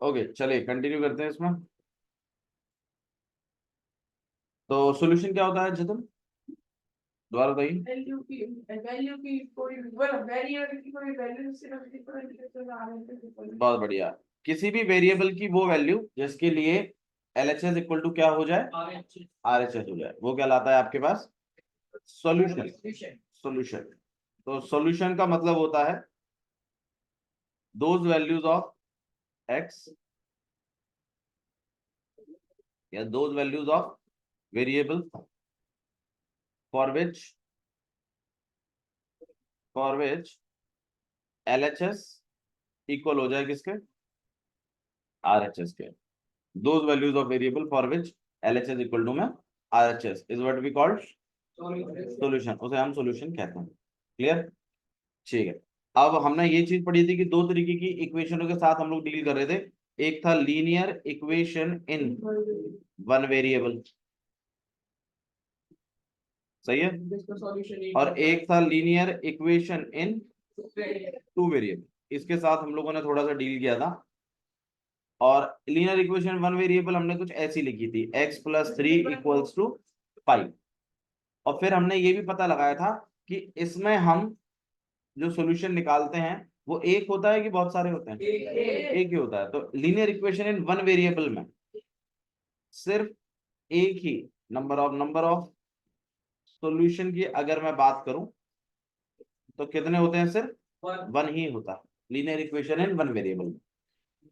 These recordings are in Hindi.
ओके चलिए कंटिन्यू करते हैं इसमें। तो सॉल्यूशन क्या होता है जतन, दोबारा बताइए। वैल्यू की कोई वेरिएबल की कोई वैल्यू सिर्फ बहुत बढ़िया। किसी भी वेरिएबल की वो वैल्यू जिसके लिए LHS इक्वल टू क्या हो जाए, RHS हो जाए, वो क्या लाता है आपके पास, सॉल्यूशन। सॉल्यूशन, तो सॉल्यूशन का मतलब होता है दोज वैल्यूज ऑफ x या those values of variable for which LHS equal हो जाए किसके, RHS के। Those values of variable for which LHS equal to में RHS is what we called solution, उसे हम सॉल्यूशन कहते हैं। क्लियर, ठीक है। अब हमने ये चीज पढ़ी थी कि दो तरीके की इक्वेशनों के साथ हम लोग डील कर रहे थे। एक था linear equation in one variable, सही है, और एक था linear equation in two variable. इसके साथ हम लोगों ने थोड़ा सा डील किया था। और लीनियर इक्वेशन वन वेरिएबल हमने कुछ ऐसी लिखी थी, x+3 इक्वल्स टू 5। और फिर हमने ये भी पता लगाया था कि इसमें हम जो सॉल्यूशन निकालते हैं वो एक होता है कि बहुत सारे होते हैं, एक ही होता है। तो linear equation in one variable में सिर्फ एक ही नंबर ऑफ सॉल्यूशन की अगर मैं बात करूं तो कितने होते हैं, सिर्फ वन ही होता है linear equation in one variable में।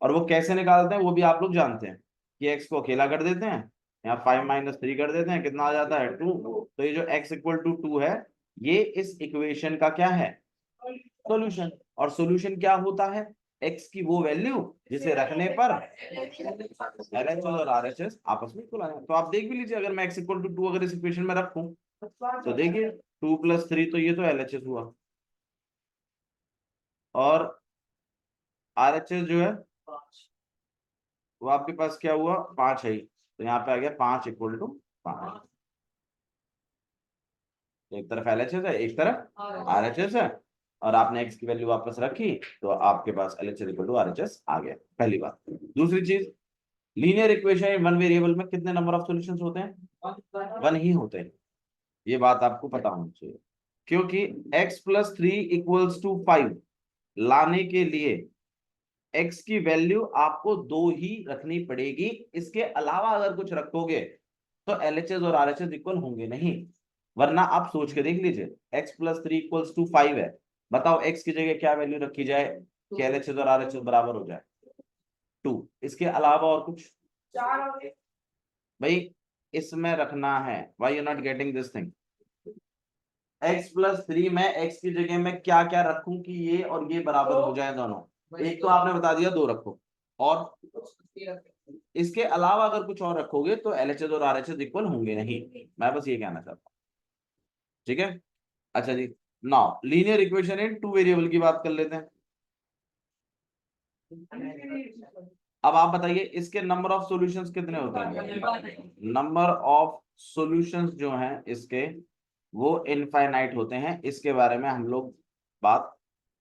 और वो कैसे निकालते हैं वो भी आप लोग जानते हैं कि x को अकेला कर देते हैं, यहाँ 5 - 3 कर देते हैं, कितना आ जाता है 2। तो ये जो x इक्वल टू 2 है, ये इस इक्वेशन का क्या है, सॉल्यूशन। और सॉल्यूशन क्या होता है, x की वो वैल्यू जिसे रखने पर LHS और RHS आपस में इक्वल आ जाए। तो आप देख भी लीजिए, अगर मैं x इक्वल टू 2 अगर इस इक्वेशन में रखूं तो देखिए 2+3 तो ये तो LHS हुआ, और RHS जो है वो आपके पास क्या हुआ, 5 है। तो यहाँ पे आ गया 5 इक्वल टू 5। एक तरफ LHS है, एक तरफ RHS है, और आपने x की वैल्यू वापस रखी तो आपके पास LHS इक्वल टू RHS आ गया, पहली बात। दूसरी चीज, लीनियर इक्वेशन वन वेरिएबल में कितने नंबर ऑफ सॉल्यूशंस होते हैं, वन ही होते हैं। ये बात आपको पता होनी चाहिए, क्योंकि x+3 इक्वल्स टू 5 लाने के लिए x की वैल्यू आपको 2 ही रखनी पड़ेगी। इसके अलावा अगर कुछ रखोगे तो LHS और RHS इक्वल होंगे नहीं। वरना आप सोच के देख लीजिए, x+3 इक्वल्स टू 5 है, बताओ x की जगह क्या वैल्यू रखी जाए कि LHS और RHS बराबर हो जाए, 2। इसके अलावा और कुछ, भाई इसमें रखना है, why you not getting this thing. x+3 में x की जगह में क्या क्या रखूं कि ये और ये बराबर हो जाए दोनों। एक तो आपने बता दिया 2 रखो, और इसके अलावा अगर कुछ और रखोगे तो LHS और RHS इक्वल होंगे नहीं। मैं बस ये कहना चाहता हूँ, ठीक है। अच्छा जी, now linear equation in two variable की बात कर लेते हैं। अब आप बताइए इसके नंबर ऑफ सॉल्यूशंस कितने होते हैं। नंबर ऑफ सॉल्यूशंस जो हैं इसके वो इनफाइनाइट होते हैं। इसके बारे में हम लोग बात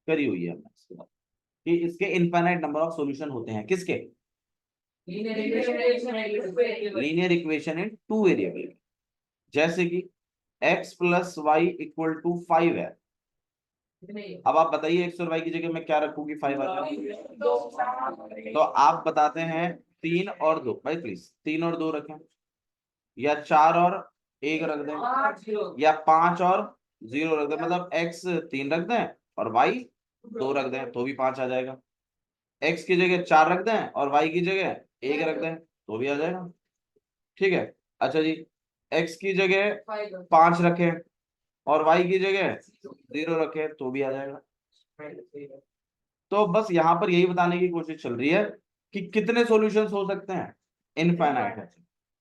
करी हुई है कि इसके इनफाइनाइट नंबर ऑफ सॉल्यूशन होते हैं, किसके, linear equation in two variable. जैसे कि x+y इक्वल टू 5 है। अब आप बताइए x और y की जगह मैं क्या रखूंगी, 5 आ जाए। तो आप बताते हैं 3 और 2, भाई प्लीज 3 और 2 रखें, या 4 और 1 रख दें, या 5 और 0 रख दें। मतलब x 3 रख दें और y 2 रख दें तो भी 5 आ जाएगा। x की जगह 4 रख दें और y की जगह 1 रख दें तो भी आ जाएगा, ठीक है। अच्छा जी, x की जगह 5 रखें और y की जगह 0 रखें तो भी आ जाएगा। तो बस यहाँ पर यही बताने की कोशिश चल रही है कि कितने सॉल्यूशंस हो सकते हैं, इनफाइनाइट है।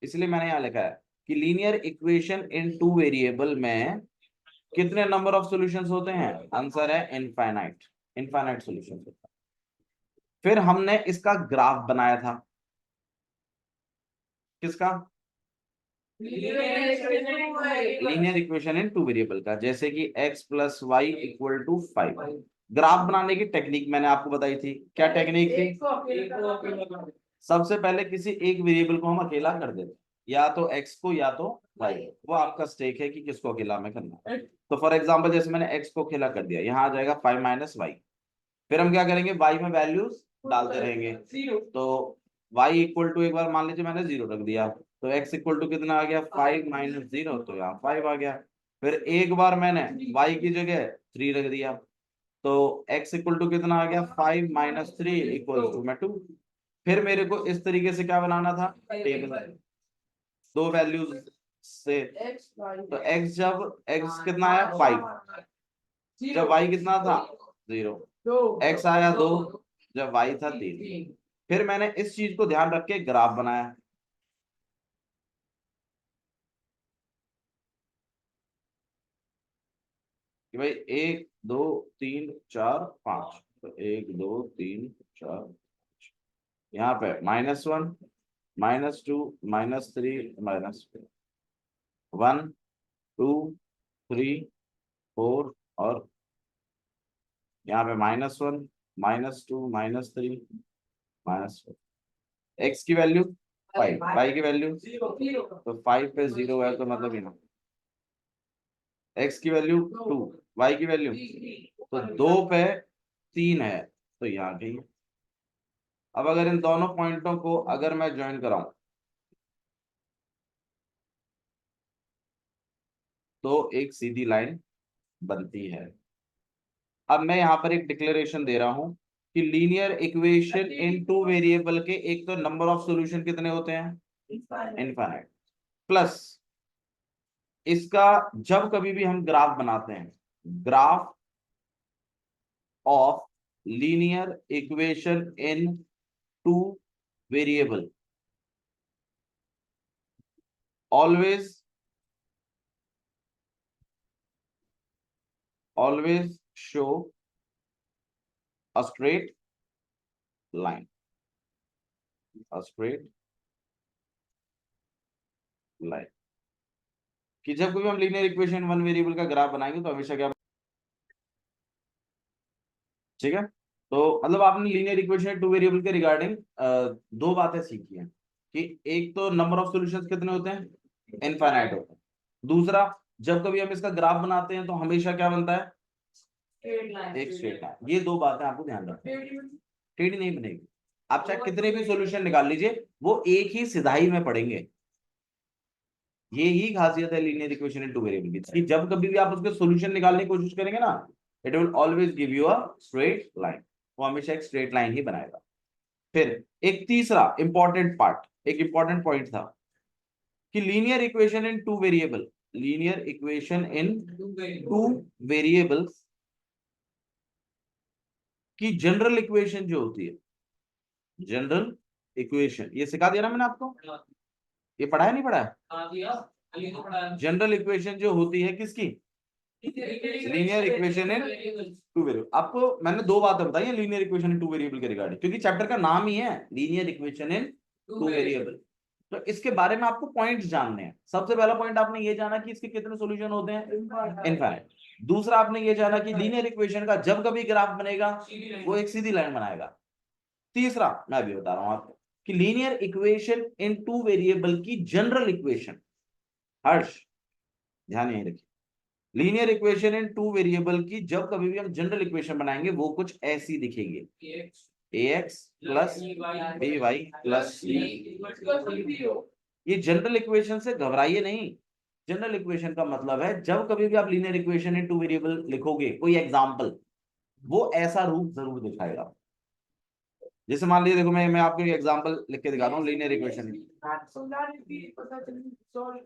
इसलिए मैंने यहाँ लिखा है कि linear equation in two variable में कितने नंबर ऑफ सॉल्यूशंस होते हैं, आंसर है इनफाइनाइट, इनफाइनाइट सॉल्यूशंस होता है। फिर हमने इसका ग्राफ बनाया था, किसका, linear equation in two variable का। जैसे कि x+y इक्वल टू 5, ग्राफ बनाने की टेक्निक मैंने आपको बताई थी, क्या टेक्निक थी? एक को अकेला सबसे पहले किसी एक वेरिएबल को हम अकेला कर देते, या तो x को या तो y को, वो आपका स्टेक है कि किसको अकेला में करना है। तो फॉर एग्जांपल जैसे मैंने x को अकेला कर दिया, यहाँ आ जाएगा 5 माइनस वाई। फिर हम क्या करेंगे, y में वैल्यूज डालते रहेंगे। तो y इक्वल टू, एक बार मान लीजिए मैंने 0 रख दिया, तो x इक्वल टू कितना आ गया, 5 माइनस 0, तो यहाँ 5 आ गया। फिर एक बार मैंने y की जगह 3 रख दिया, तो x इक्वल टू कितना आ गया, 5 माइनस 3 इक्वल टू में 2। फिर मेरे को इस तरीके से क्या बनाना था, टेबल, दो वैल्यूज से। तो x जब x कितना आया 5, जब y कितना था 0, x आया 2, जब y था 3। फिर मैंने इस चीज को ध्यान रख के ग्राफ बनाया। कि भाई 1 2 3 4 5, तो 1 2 3 4, यहाँ पे -1 -2 -3 -4, 1 2 3 4, और यहाँ पे -1 -2 -3 -4। x की वैल्यू 5, y की वैल्यू, तो 5 पे 0 है, तो मतलब यहाँ x की वैल्यू 2, y की वैल्यू, तो 2 पे 3 है, तो यहाँ कहीं। अब अगर इन दोनों पॉइंटों को अगर मैं ज्वाइन कराऊं, तो एक सीधी लाइन बनती है। अब मैं यहाँ पर एक डिक्लेरेशन दे रहा हूं कि linear equation in two variable के एक तो नंबर ऑफ सॉल्यूशन कितने होते हैं, इनफाइनाइट, प्लस इसका जब कभी भी हम ग्राफ बनाते हैं, graph of linear equation in two variable always show a straight line, a straight line। कि जब कभी हम लीनियर इक्वेशन वन वेरिएबल का ग्राफ बनाएंगे तो हमेशा क्या, ठीक है। तो मतलब आपने लीनियर इक्वेशन टू वेरिएबल के रिगार्डिंग दो बातें सीखी हैं, कि एक तो नंबर ऑफ सॉल्यूशंस कितने होते हैं, इनफाइनाइट होते हैं। दूसरा, जब कभी हम इसका ग्राफ बनाते हैं तो हमेशा क्या बनता है, एक स्ट्रेट लाइन। ये दो बातें आपको ध्यान रखनी है, टेढ़ी नहीं बनेगी। आप चाहे कितने भी सॉल्यूशन निकाल लीजिए, वो एक ही सिधाई में पड़ेंगे। ये ही खासियत है linear equation in two variable की, जब कभी भी आप उसके सॉल्यूशन निकालने की कोशिश करेंगे ना, it will always give you a straight line, वो हमेशा एक स्ट्रेट लाइन ही बनाएगा। फिर एक तीसरा इंपॉर्टेंट पार्ट, एक इंपॉर्टेंट पॉइंट था कि linear equation in two variable, linear equation in two variables की जनरल इक्वेशन जो होती है, जनरल इक्वेशन, ये सिखा दिया ना मैंने आपको, ये पढ़ा है नहीं पढ़ा है? जनरल इक्वेशन जो होती है किसकी, linear equation in two variable. आपको मैंने दो बातें बताई हैं linear equation in two variable के रिगार्डिंग, क्योंकि चैप्टर का नाम ही है linear equation in two variable. तो इसके बारे में आपको पॉइंट्स जानने हैं। सबसे पहला पॉइंट आपने ये जाना कि इसके कितने सॉल्यूशन होते हैं, इनफाइनाइट। दूसरा आपने ये जाना कि लीनियर इक्वेशन का जब कभी ग्राफ बनेगा वो एक सीधी लाइन बनाएगा। तीसरा मैं अभी बता रहा हूं आपको कि linear equation in two variable की जनरल इक्वेशन, हर्ष ध्यान यही रखिए, linear equation in two variable की जब कभी भी हम जनरल इक्वेशन बनाएंगे वो कुछ ऐसी दिखेगी, ax plus by plus c। ये जनरल इक्वेशन से घबराइए नहीं। जनरल इक्वेशन का मतलब है जब कभी भी आप linear equation in two variable लिखोगे, कोई एग्जांपल, वो ऐसा रूप जरूर दिखाएगा। जैसे मान लीजिए, देखो मैं आपको एक एग्जांपल लिख के दिखाता हूँ लीनियर इक्वेशन।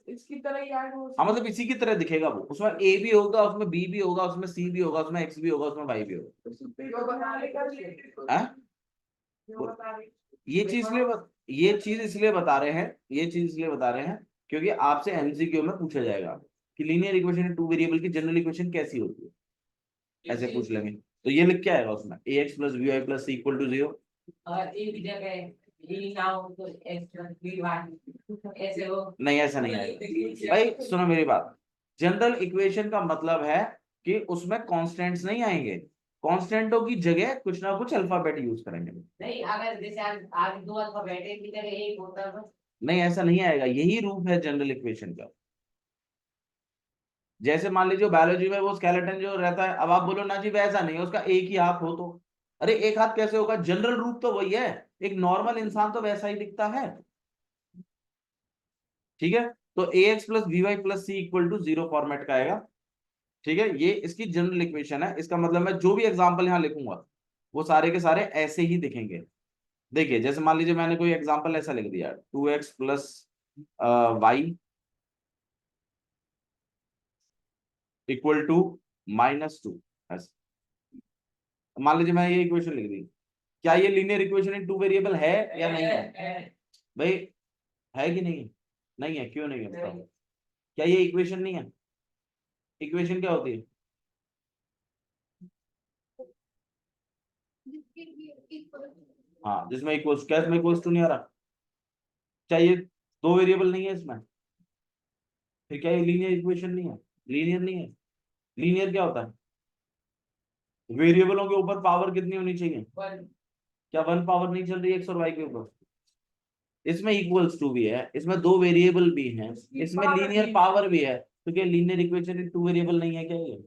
इसकी तरह ही याद हो, हाँ मतलब इसी की तरह दिखेगा वो, उसमें a भी होगा, उसमें b भी होगा, उसमें c भी होगा, उसमें x भी होगा, उसमें y भी होगा। हाँ? ये चीज इसलिए बता रहे हैं, ये चीज इसलिए बता रहे हैं क्योंकि आपसे एमसीक्यू में पूछा जाएगा कि लीनियर इक्वेशन टू वेरिएबल की जनरल इक्वेशन कैसी होती है, ऐसे पूछ लेंगे। तो ये लिख के आएगा उसमें ax plus by plus c equal to 0, और एक जगह तो ऐसे हो, नहीं ऐसा नहीं आएगा भाई। सुनो मेरी बात, जनरल इक्वेशन का मतलब है कि उसमें कांस्टेंट्स नहीं आएंगे। कॉन्स्टेंटों की जगह कुछ ना कुछ अल्फाबेट यूज करेंगे। नहीं, अगर जैसे आगे दो अल्फाबेट है की जगह एक होता है बस। नहीं, ऐसा नहीं आएगा, यही रूप है जनरल इक्वेशन का। जैसे मान लीजिए बायोलॉजी में वो स्केलेटन जो रहता है, अब आप बोलो ना जी वैसा नहीं है, उसका एक ही हाथ हो तो, अरे एक हाथ कैसे होगा, जनरल रूप तो वही है, एक नॉर्मल इंसान तो वैसा ही दिखता है। ठीक है, तो A x plus B y plus C equal to 0 format का आएगा। ठीक है, ये इसकी जनरल इक्वेशन है। इसका मतलब मैं जो भी एग्जांपल यहां लिखूंगा वो सारे के सारे ऐसे ही दिखेंगे। देखिए जैसे मान लीजिए मैंने कोई एग्जांपल ऐसा लिख दिया, 2x plus y equal to -2। मान लीजिए मैं ये इक्वेशन लिख दी, क्या ये linear equation in two variable है या नहीं है? भाई है कि नहीं है? नहीं है, क्यों नहीं है बताओ? क्या ये इक्वेशन नहीं है? इक्वेशन क्या होती है? हाँ, जिसमें इक्वल्स, क्या इसमें इक्वल्स टू नहीं आ रहा? क्या ये दो वेरिएबल नहीं है इसमें? फिर क्या ये लीनियर इक्वेशन नहीं है? लीनियर नहीं है। लीनियर क्या होता है? वेरिएबलों के ऊपर पावर कितनी होनी चाहिए? क्या 1 पावर नहीं चल रही है एक्स और वाई के ऊपर? इसमें इक्वल्स टू भी है, इसमें दो वेरिएबल भी हैं, इसमें लीनियर पावर भी है, तो क्या linear equation in two variable नहीं है क्या ये?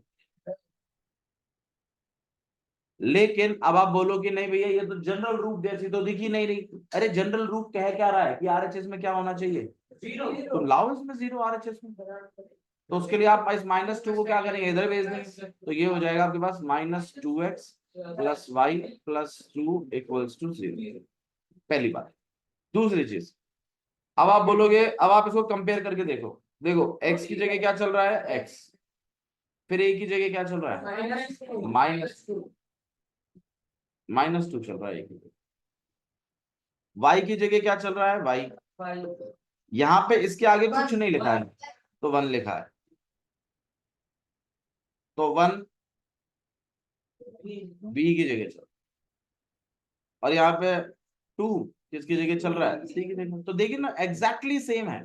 लेकिन अब आप बोलो कि नहीं भैया ये तो जनरल रूप जैसी तो दिख ही नहीं रही। अरे जनरल रूप कह क्या रहा है कि आरएचएस में क्या होना चाहिए? तो लाओ इसमें 0 आरएचएस में। तो उसके लिए आप इस -2 को क्या करेंगे, इधर भेज देंगे, तो ये हो जाएगा आपके पास -2x plus y plus 2 equals to 0। पहली बात। दूसरी चीज, अब आप बोलोगे, अब आप इसको कंपेयर करके देखो। देखो x की जगह क्या चल रहा है, x, फिर a की जगह क्या चल रहा है, -2 चल रहा है a की जगह। y की जगह क्या चल रहा है, y। यहाँ पे इसके आगे कुछ नहीं लिखा है, तो 1 लिखा है, तो 1 b की जगह चल, और यहाँ पे 2 किसकी जगह चल रहा है, c की जगह। तो देखिए ना एग्जैक्टली सेम है,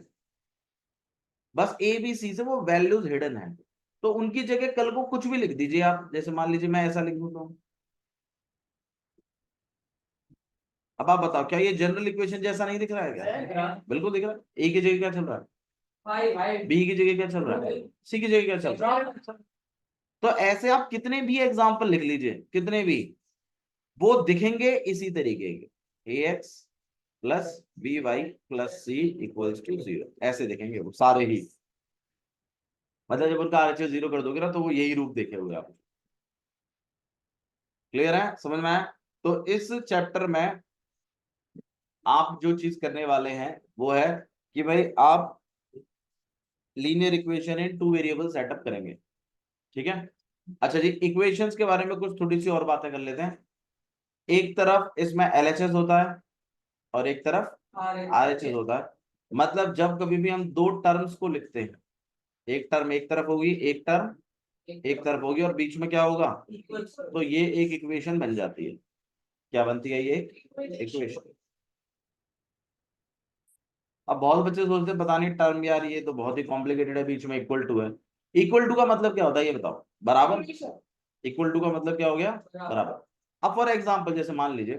बस a b c से वो वैल्यूज हिडन है, तो उनकी जगह कल को कुछ भी लिख दीजिए आप। जैसे मान लीजिए मैं ऐसा लिख दूं, अब आप बताओ क्या ये जनरल इक्वेशन जैसा नहीं दिख रहा है क्या? बिल्कुल दिख रहा है। ए की जगह क्या चल रहा है, बी की जगह क्या चल रहा है, सी की जगह क्या चल रहा है? तो ऐसे आप कितने भी एग्जाम्पल लिख लीजिए, कितने भी, वो दिखेंगे इसी तरीके के, A x plus B y plus C equals to 0, ऐसे दिखेंगे वो सारे ही। मतलब जब उनका आरएचएस 0 कर दोगे ना तो वो यही रूप देखे हुए आप। क्लियर है, समझ में आया? तो इस चैप्टर में आप जो चीज करने वाले हैं वो है कि भाई आप linear equation in two variable setup करेंगे। ठीक है, अच्छा जी, इक्वेशंस के बारे में कुछ थोड़ी सी और बातें कर लेते हैं। एक तरफ इसमें एलएचएस होता है और एक तरफ आरएचएस होता है। मतलब जब कभी भी हम दो टर्म्स को लिखते हैं, एक टर्म एक तरफ होगी, एक टर्म एक तरफ होगी, और बीच में क्या होगा, तो ये एक इक्वेशन बन जाती है। क्या बनती है ये, इक्वेशन। अब बहुत बच्चे सोचते हैं पता नहीं टर्म यार ये तो बहुत ही कॉम्प्लिकेटेड है, बीच में इक्वल टू है। इक्वल टू का मतलब क्या होता है ये बताओ, बराबर। इक्वल टू का मतलब क्या हो गया, बराबर। अब फॉर एग्जांपल जैसे मान लीजिए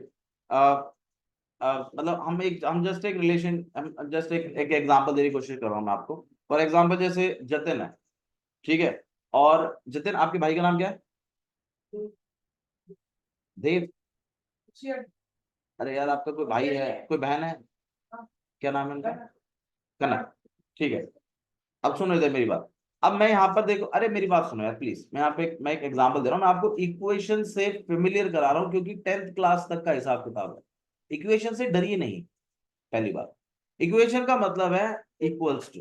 मतलब हम जस्ट एक रिलेशन, जस्ट एक एग्जांपल देने की कोशिश कर रहा हूं मैं आपको। फॉर एग्जांपल जैसे जतिन है, ठीक है, और जतिन आपके भाई का नाम क्या है, देव। अरे यार आपका कोई भाई है, कोई बहन है, क्या नाम है उनका, कनक। ठीक है, अब सुनो इधर मेरी बात। अब मैं यहाँ पर देखो, अरे मेरी बात सुनो यार प्लीज, मैं यहाँ पे मैं एक एग्जांपल दे रहा हूँ, मैं आपको इक्वेशन से फेमिलियर करा रहा हूँ क्योंकि 10th क्लास तक का हिसाब किताब है। इक्वेशन से डरिए नहीं, पहली बात। इक्वेशन का मतलब है इक्वल्स टू।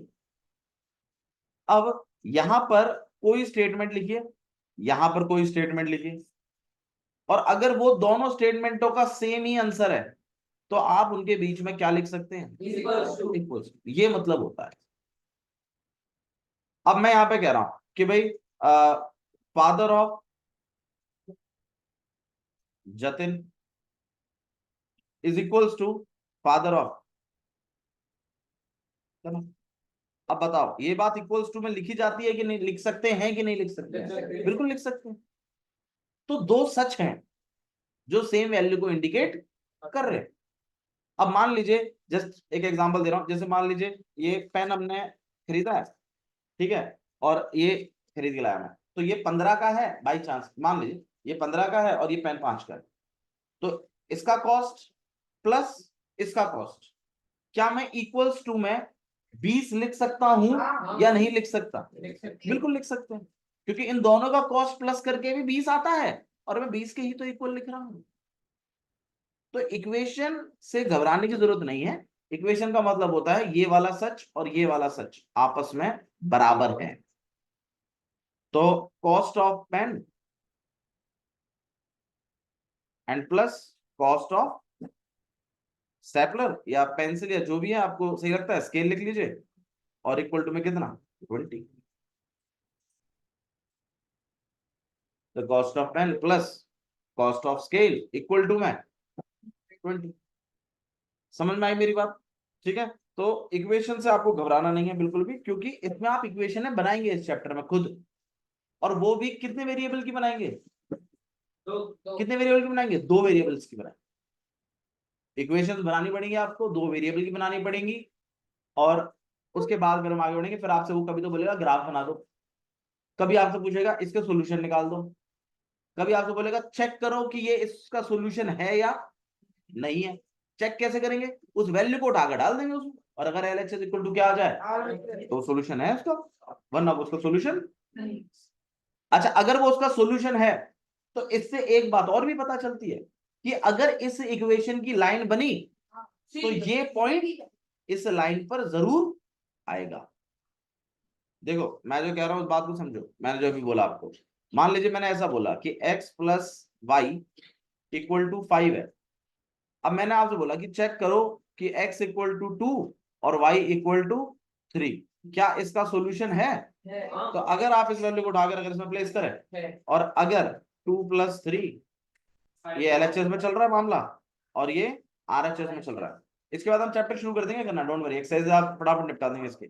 अब यहां पर कोई स्टेटमेंट लिखिए, यहां पर कोई स्टेटमेंट लिखिए, और अगर वो दोनों स्टेटमेंटों का सेम ही आंसर है तो आप उनके बीच में क्या लिख सकते हैं, इक्वल्स। ये मतलब होता है। अब मैं यहां पे कह रहा हूं कि भाई father of Jatin is equals to father of, अब बताओ ये बात इक्वल्स टू में लिखी जाती है कि नहीं, लिख सकते हैं कि नहीं लिख सकते हैं, बिल्कुल लिख सकते हैं। तो दो सच हैं जो सेम वैल्यू को इंडिकेट कर रहे हैं। अब मान लीजिए, जस्ट एक एग्जांपल दे रहा हूं, जैसे मान लीजिए ये पेन हमने खरीदा है, ठीक है, और ये खरीद के लाया मैं, तो ये 15 का है बाई चांस, मान लीजिए ये 15 का है और ये पेन 5 का है, तो इसका कॉस्ट प्लस इसका कॉस्ट, क्या मैं इक्वल्स टू में 20 लिख सकता हूं या नहीं लिख सकता? बिल्कुल लिख सकते हैं, क्योंकि इन दोनों का कॉस्ट प्लस करके भी 20 आता है और मैं 20 के ही तो इक्वल लिख रहा हूं। तो इक्वेशन से घबराने की जरूरत नहीं है। इक्वेशन का मतलब होता है ये वाला सच और ये वाला सच आपस में बराबर है। तो cost of pen and plus cost of stapler या पेंसिल या जो भी है आपको सही लगता है, स्केल लिख लीजिए, और इक्वल टू में कितना 20। The cost of pen plus cost of scale equal to में 20। समझ में आई मेरी बात? ठीक है, तो इक्वेशन से आपको घबराना नहीं है बिल्कुल भी, क्योंकि इसमें आप इक्वेशन बनाएंगे इस चैप्टर में खुद, और वो भी कितने वेरिएबल की बनाएंगे? कितने वेरिएबल की बनाएंगे? 2 वेरिएबल्स की बनाएंगे। इक्वेशंस बनानी पड़ेंगी आपको, 2 वेरिएबल की बनानी पड़ेंगी, और उसके बाद फिर हम आगे बढ़ेंगे। फिर आपसे वो कभी तो बोलेगा ग्राफ बना दो, कभी आपसे पूछेगा इसके सॉल्यूशन निकाल दो, कभी आपसे बोलेगा चेक करो कि ये इसका सॉल्यूशन है या नहीं है। चेक कैसे करेंगे? उस वैल्यू को उठाकर डाल देंगे उसमें, और अगर LHS इक्वल टू क्या आ जाए तो सॉल्यूशन है उसका, वरना उसका सॉल्यूशन नहीं। अच्छा, अगर वो उसका सॉल्यूशन है तो इससे एक बात और भी पता चलती है कि अगर इस इक्वेशन की लाइन बनी तो ये पॉइंट इस लाइन पर जरूर आएगा। देखो मैं जो कह रहा हूं उस बात को समझो, मैंने जो अभी बोला आपको, मान लीजिए मैंने ऐसा बोला कि x plus y equal to 5 है। अब मैंने आपसे बोला कि चेक करो कि x इक्वल टू 2 और y इक्वल टू 3, क्या इसका सॉल्यूशन है? तो अगर आप इस वैल्यू को उठाकर अगर इसमें प्लेस करें, और अगर 2 प्लस 3, ये LHS में चल रहा है मामला और ये RHS में चल रहा है, इसके बाद हम चैप्टर शुरू कर देंगे करना, डोंट वरी, एक्सरसाइज आप फटाफट निपटा देंगे इसके।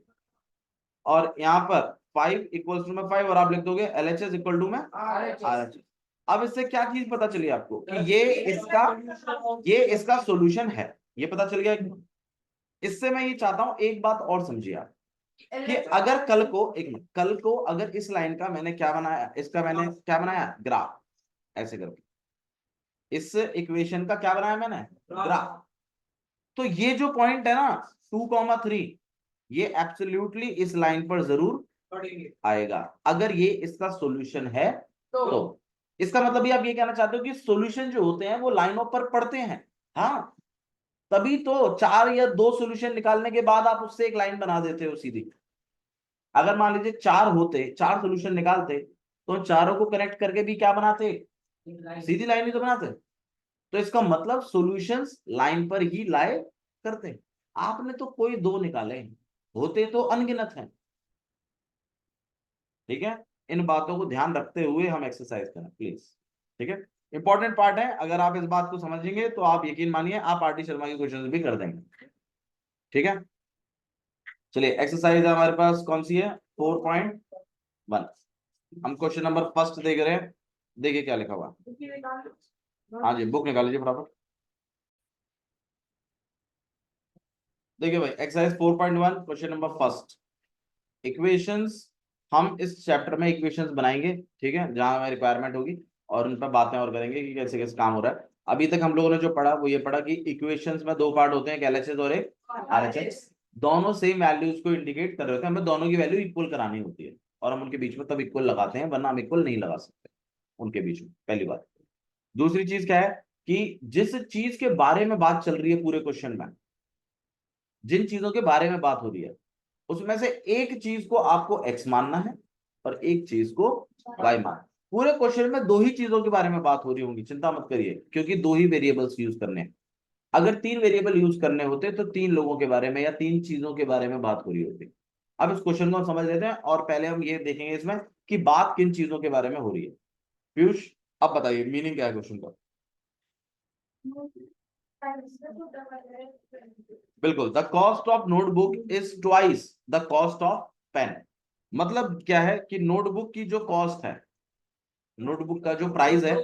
और यहाँ पर 5 इक्वल टू में 5 और आप लिख दोगे LHS इक्वल टू में RHS। अब इससे क्या चीज पता चली आपको कि ये इसका सॉल्यूशन है, ये पता चल गया। इससे मैं ये चाहता हूं एक बात और समझिए आप, कि अगर कल को अगर इस लाइन का मैंने क्या बनाया, इसका मैंने क्या बनाया, ग्राफ, ऐसे करके इस इक्वेशन का क्या बनाया मैंने, ग्राफ, तो ये जो पॉइंट है ना 2,3, ये एब्सोल्युटली इस लाइन पर जरूर आएगा अगर ये इसका सॉल्यूशन है। तो इसका मतलब ये आप ये कहना चाहते हो कि सॉल्यूशन जो होते हैं वो लाइनों पर पड़ते हैं। हाँ, तभी तो 4 या 2 सॉल्यूशन निकालने के बाद आप उससे एक लाइन बना देते हो सीधी। अगर मान लीजिए 4 होते, 4 सॉल्यूशन निकालते, तो चारों को कनेक्ट करके भी क्या बनाते, सीधी लाइन ही तो बनाते। तो इसका मतलब सॉल्यूशंस लाइन पर ही लाए करते हैं। आपने तो कोई 2 निकाले, होते तो अनगिनत हैं। ठीक है, इन बातों को ध्यान रखते हुए हम एक्सरसाइज करें प्लीज। ठीक है, इंपॉर्टेंट पार्ट है, अगर आप इस बात को समझेंगे तो आप यकीन मानिए आप आरटी शर्मा के क्वेश्चंस भी कर देंगे। ठीक है, चलिए एक्सरसाइज हमारे पास कौन सी है, 4.1। हम क्वेश्चन नंबर फर्स्ट देख रहे हैं, देखिए क्या लिखा हुआ। हाँ जी, बुक निकाल लीजिए फटाफट। देखिए भाई, exercise 4.1 question number first, equations. हम इस चैप्टर में इक्वेशंस बनाएंगे, ठीक है, जहां हमें रिक्वायरमेंट होगी, और उन पर बातें और करेंगे कि कैसे कैसे काम हो रहा है। अभी तक हम लोगों ने जो पढ़ा वो ये पढ़ा कि इक्वेशंस में 2 पार्ट होते हैं, एक LHS और एक RHS। दोनों सेम वैल्यूज को इंडिकेट कर रहे होते हैं, हमें दोनों की वैल्यू इक्वल करानी होती है, और हम उनके बीच में तब इक्वल लगाते हैं, वरना हम इक्वल नहीं लगा सकते उनके बीच में, पहली बात। दूसरी चीज क्या है कि जिस चीज के बारे में बात चल रही है पूरे क्वेश्चन में, जिन चीजों के बारे में बात हो रही है, उसमें से एक चीज को आपको x मानना है और एक चीज को y मानना। पूरे क्वेश्चन में 2 ही चीजों के बारे में बात हो रही होगी, चिंता मत करिए, क्योंकि 2 ही वेरिएबल्स यूज करने हैं। अगर 3 वेरिएबल यूज करने होते तो 3 लोगों के बारे में या 3 चीजों के बारे में बात हो रही होती। अब इस क्वेश्चन को हम समझ लेते हैं, और पहले हम ये देखेंगे इसमें कि बात किन चीजों के बारे में हो रही है। पीयूष, अब बताइए मीनिंग क्या है क्वेश्चन का। बिल्कुल, the cost of notebook is twice the cost of pen. मतलब क्या है कि नोटबुक की जो कॉस्ट है नोटबुक का जो प्राइस है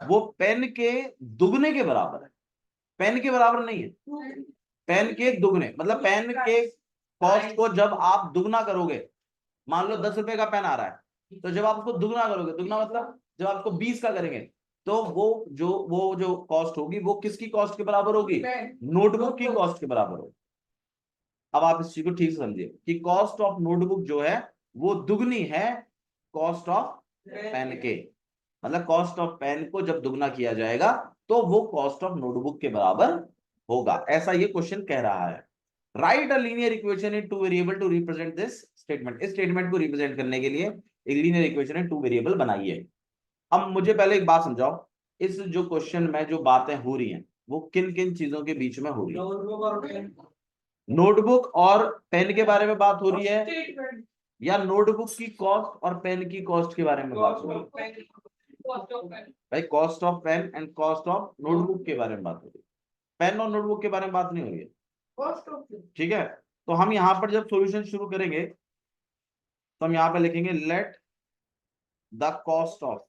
वो पेन के दुगने के बराबर है, पेन के बराबर नहीं है, पेन के दुगने, मतलब पेन के कॉस्ट को जब आप दुगना करोगे, मान लो 10 रुपए का पेन आ रहा है, तो जब आप उसको दुगना करोगे, दुगना मतलब जब आपको 20 का करेंगे, तो वो जो कॉस्ट होगी वो किसकी कॉस्ट के बराबर होगी, नोटबुक की कॉस्ट के बराबर होगी। अब आप इस चीज को ठीक से समझिए कि कॉस्ट ऑफ नोटबुक जो है वो दुगनी है कॉस्ट ऑफ पेन के, मतलब कॉस्ट ऑफ पेन को जब दुगना किया जाएगा तो वो कॉस्ट ऑफ नोटबुक के बराबर होगा, ऐसा ये क्वेश्चन कह रहा है। Write a linear equation in two variable to represent this statement, इस स्टेटमेंट को रिप्रेजेंट करने के लिए एक linear equation in two variable बनाइए। अब मुझे पहले एक बात समझाओ, इस जो क्वेश्चन में जो बातें हो रही हैं वो किन किन चीजों के बीच में हो रही है, नोटबुक और पेन के बारे में बात हो रही है, स्टेटमेंट या नोटबुक की कॉस्ट और पेन की कॉस्ट के बारे में बात हो रही है, भाई cost of pen and cost of notebook के बारे में बात हो रही है, पेन और नोटबुक के बारे में बात नहीं हो रही है, कॉस्ट ऑफ ठीक है। तो हम यहाँ पर जब सॉल्यूशन शुरू करेंगे तो हम यहाँ पे लिखेंगे late the cost of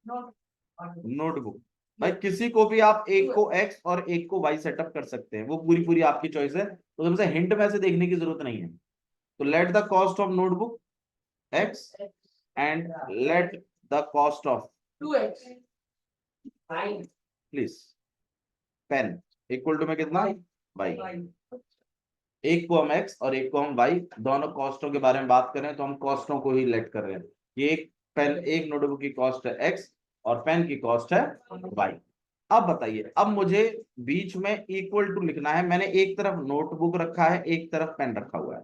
notebook, भाई किसी को भी आप एक को x और एक को y सेटअप कर सकते हैं, वो पूरी पूरी आपकी चॉइस है, तो तुमसे हिंट में से देखने की जरूरत नहीं है। तो let the cost of notebook x and let the cost of 2x please pen equal to में कितना y, एक को हम x और एक को हम y, दोनों कॉस्टों के बारे में बात करें तो हम कॉस्टों को ही लेट कर रहे हैं कि एक पेन एक नोटबुक की कॉस्ट है x और पेन की कॉस्ट है y। अब बताइए, अब मुझे बीच में इक्वल टू लिखना है, मैंने एक तरफ नोटबुक रखा है एक तरफ पेन रखा हुआ है,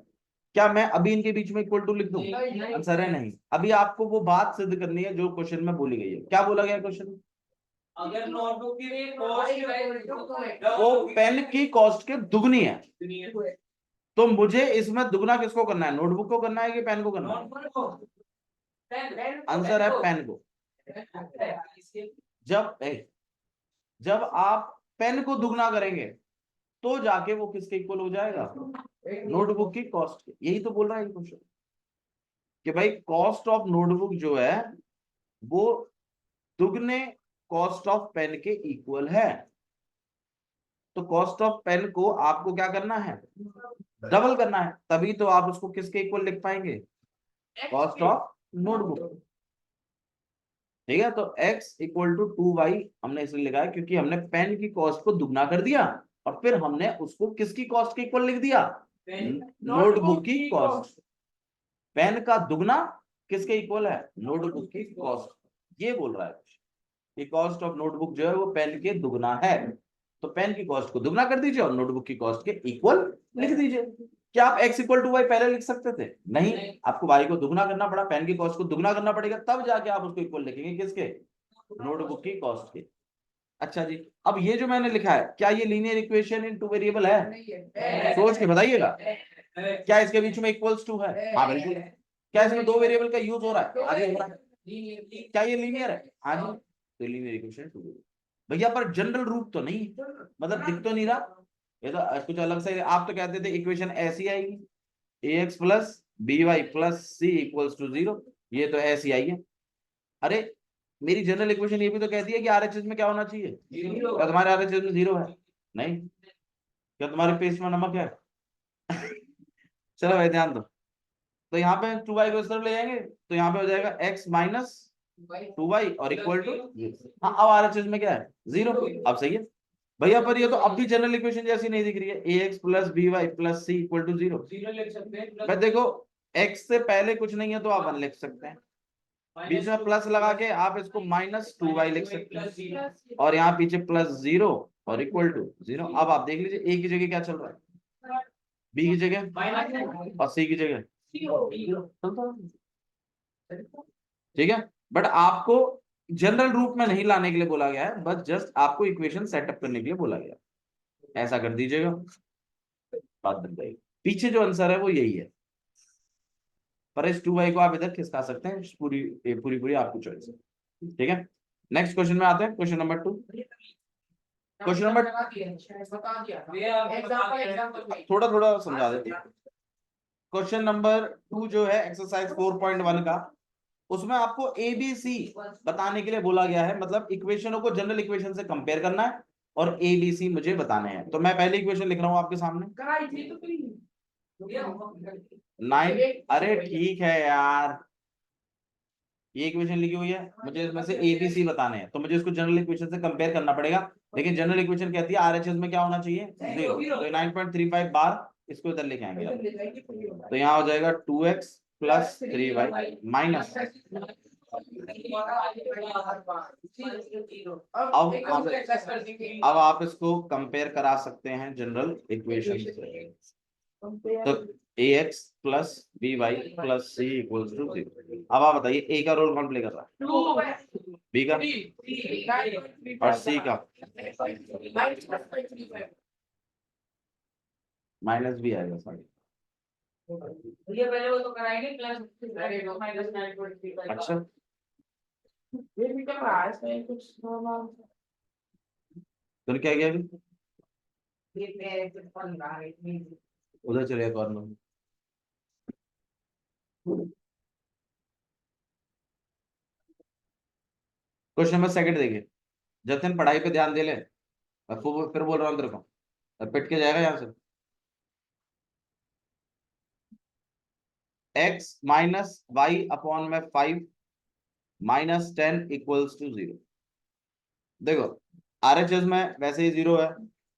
क्या मैं अभी इनके बीच में इक्वल टू लिख दूं, आंसर है नहीं। अभी आपको वो बात सिद्ध करनी है जो क्वेश्चन में बोली गई है। क्या बोला गया क्वेश्चन, अगर नोटबुक की कॉस्ट वो पेन की कॉस्ट के दुगनी है, तो मुझे इसमें दुगना किसको करना है, नोटबुक को करना है कि पेन को करना है, आंसर है पेन को। जब आप पेन को दुगना करेंगे तो जाके वो किसके इक्वल हो जाएगा, नोटबुक की कॉस्ट के। यही तो बोल रहा है क्वेश्चन कि भाई कॉस्ट ऑफ नोटबुक जो है वो दुगने कॉस्ट ऑफ पेन के इक्वल है, तो कॉस्ट ऑफ पेन को आपको क्या करना है, डबल करना है, तभी तो आप उसको किसके इक्वल लिख पाएंगे, कॉस्ट ऑफ नोटबुक, ठीक है। तो x इक्वल टू 2y हमने इसलिए लिखा है क्योंकि हमने पेन की कॉस्ट को दुगना कर दिया और फिर हमने उसको किसकी कॉस्ट के इक्वल लिख दिया, नोटबुक की कॉस्ट। पेन का दुगना किसके इक्वल है, नोटबुक की कॉस्ट, ये बोल रहा है कि कॉस्ट ऑफ नोटबुक जो है वो पेन के दुगना है, तो पेन की कॉस्ट को दुगना कर दीजिए और नोटबुक की कॉस्ट के इक्वल लिख दीजिए। क्या आप x इक्वल टू वाई पहले लिख सकते थे, नहीं, आपको y को दुगना करना पड़ा, पेन की कॉस्ट को दुगना करना पड़ेगा, तब जाके आप उसको इक्वल लिखेंगे किसके, नोटबुक की कॉस्ट के। अच्छा जी, अब ये जो मैंने लिखा है क्या ये linear equation in two variable है, सोच के बताइएगा, क्या इसके बीच में इक्वल्स टू है, हाँ बिल्कुल। क्या इसमें दो वेरिएबल का यूज हो रहा है, आगे हो रहा है, क्या ये लीनियर है, हाँ जी, तो लीनियर इक्वेशन टू वेरिएबल। भैया पर जनरल रूप तो नहीं, मतलब दिख तो नहीं रहा, ये तो कुछ अलग से, आप तो कहते थे इक्वेशन ऐसी आएगी ax plus B y plus C equals to 0, ये तो ऐसी आई है। अरे मेरी जनरल इक्वेशन ये भी तो कहती है कि आरएचएस में क्या होना चाहिए, क्या तुम्हारे आरएचएस में 0 है, नहीं, क्या तुम्हारे पेस्ट में नमक है चलो भाई ध्यान दो, तो यहाँ पे 2y को इस तरफ ले जाएंगे तो यहाँ पे हो जाएगा x माइनस 2y और इक्वल टू, हाँ अब आरएचएस में क्या है 0, अब सही है भैया, पर ये तो अब भी जनरल इक्वेशन जैसी नहीं दिख रही है, ax plus B y plus C equal to 0, भाई देखो x से पहले कुछ नहीं है तो आप 1 लिख सकते हैं, बीच में प्लस लगा के आप इसको माइनस 2y लिख सकते हैं, और यहाँ पीछे प्लस 0 और इक्वल टू 0। अब आप देख लीजिए a की जगह क्या चल रहा है, b की जगह और c की जगह, ठीक है। बट आपको जनरल रूप में नहीं लाने के लिए बोला गया है, बस जस्ट आपको इक्वेशन सेटअप करने के लिए बोला गया है, ऐसा कर दीजिएगा, बात बन जाएगी। पीछे जो आंसर है वो यही है, पर इस 2y को आप इधर खिसका सकते हैं, पूरी पूरी पूरी आपकी चॉइस है, ठीक है। नेक्स्ट क्वेश्चन में आते हैं, क्वेश्चन नंबर 2। क्वेश्चन नंबर थोड़ा थोड़ा समझा देते हैं। क्वेश्चन नंबर 2 जो है एक्सरसाइज 4.1 का, उसमें आपको ABC बताने के लिए बोला गया है, मतलब इक्वेशनों को जनरल इक्वेशन से कंपेयर करना है और ABC मुझे बताने हैं। तो मैं पहली इक्वेशन लिख रहा हूं आपके सामने, कराई थी तो फिर 9, अरे ठीक है यार, ये इक्वेशन लिखी हुई है, मुझे इसमें से ABC बताने हैं, तो मुझे इसको जनरल इक्वेशन से कंपेयर करना पड़ेगा। लेकिन जनरल इक्वेशन कहती है RHS में क्या होना चाहिए, 0, तो 9.35 बार इसको इधर लेके आएंगे आप। तो यहाँ हो जाएगा 2x प्लस 3y माइनस, अब आप इसको कंपेयर करा सकते हैं जनरल इक्वेशन से। तो ax plus by plus c equals to 0। अब आप बताइए a का रोल कौन प्ले कर रहा है, b का और c का माइनस भी आएगा सॉरी। ये पहले वो तो कराएंगे प्लस माइनस 9.35। अच्छा ये भी क्या रहा है इसमें कुछ नॉर्मल तो क्या गया अभी, ये मेरे कुछ बन रहा है उधर चले कॉर्नर। क्वेश्चन नंबर सेकंड देखिए, जतिन पढ़ाई पे ध्यान दे ले, फिर बोल रहा हूँ तेरे को, पिट के जाएगा यहाँ से। x माइनस वाई अपॉन में 5 माइनस 10 इक्वल्स टू 0। देखो RHS में वैसे ही 0 है,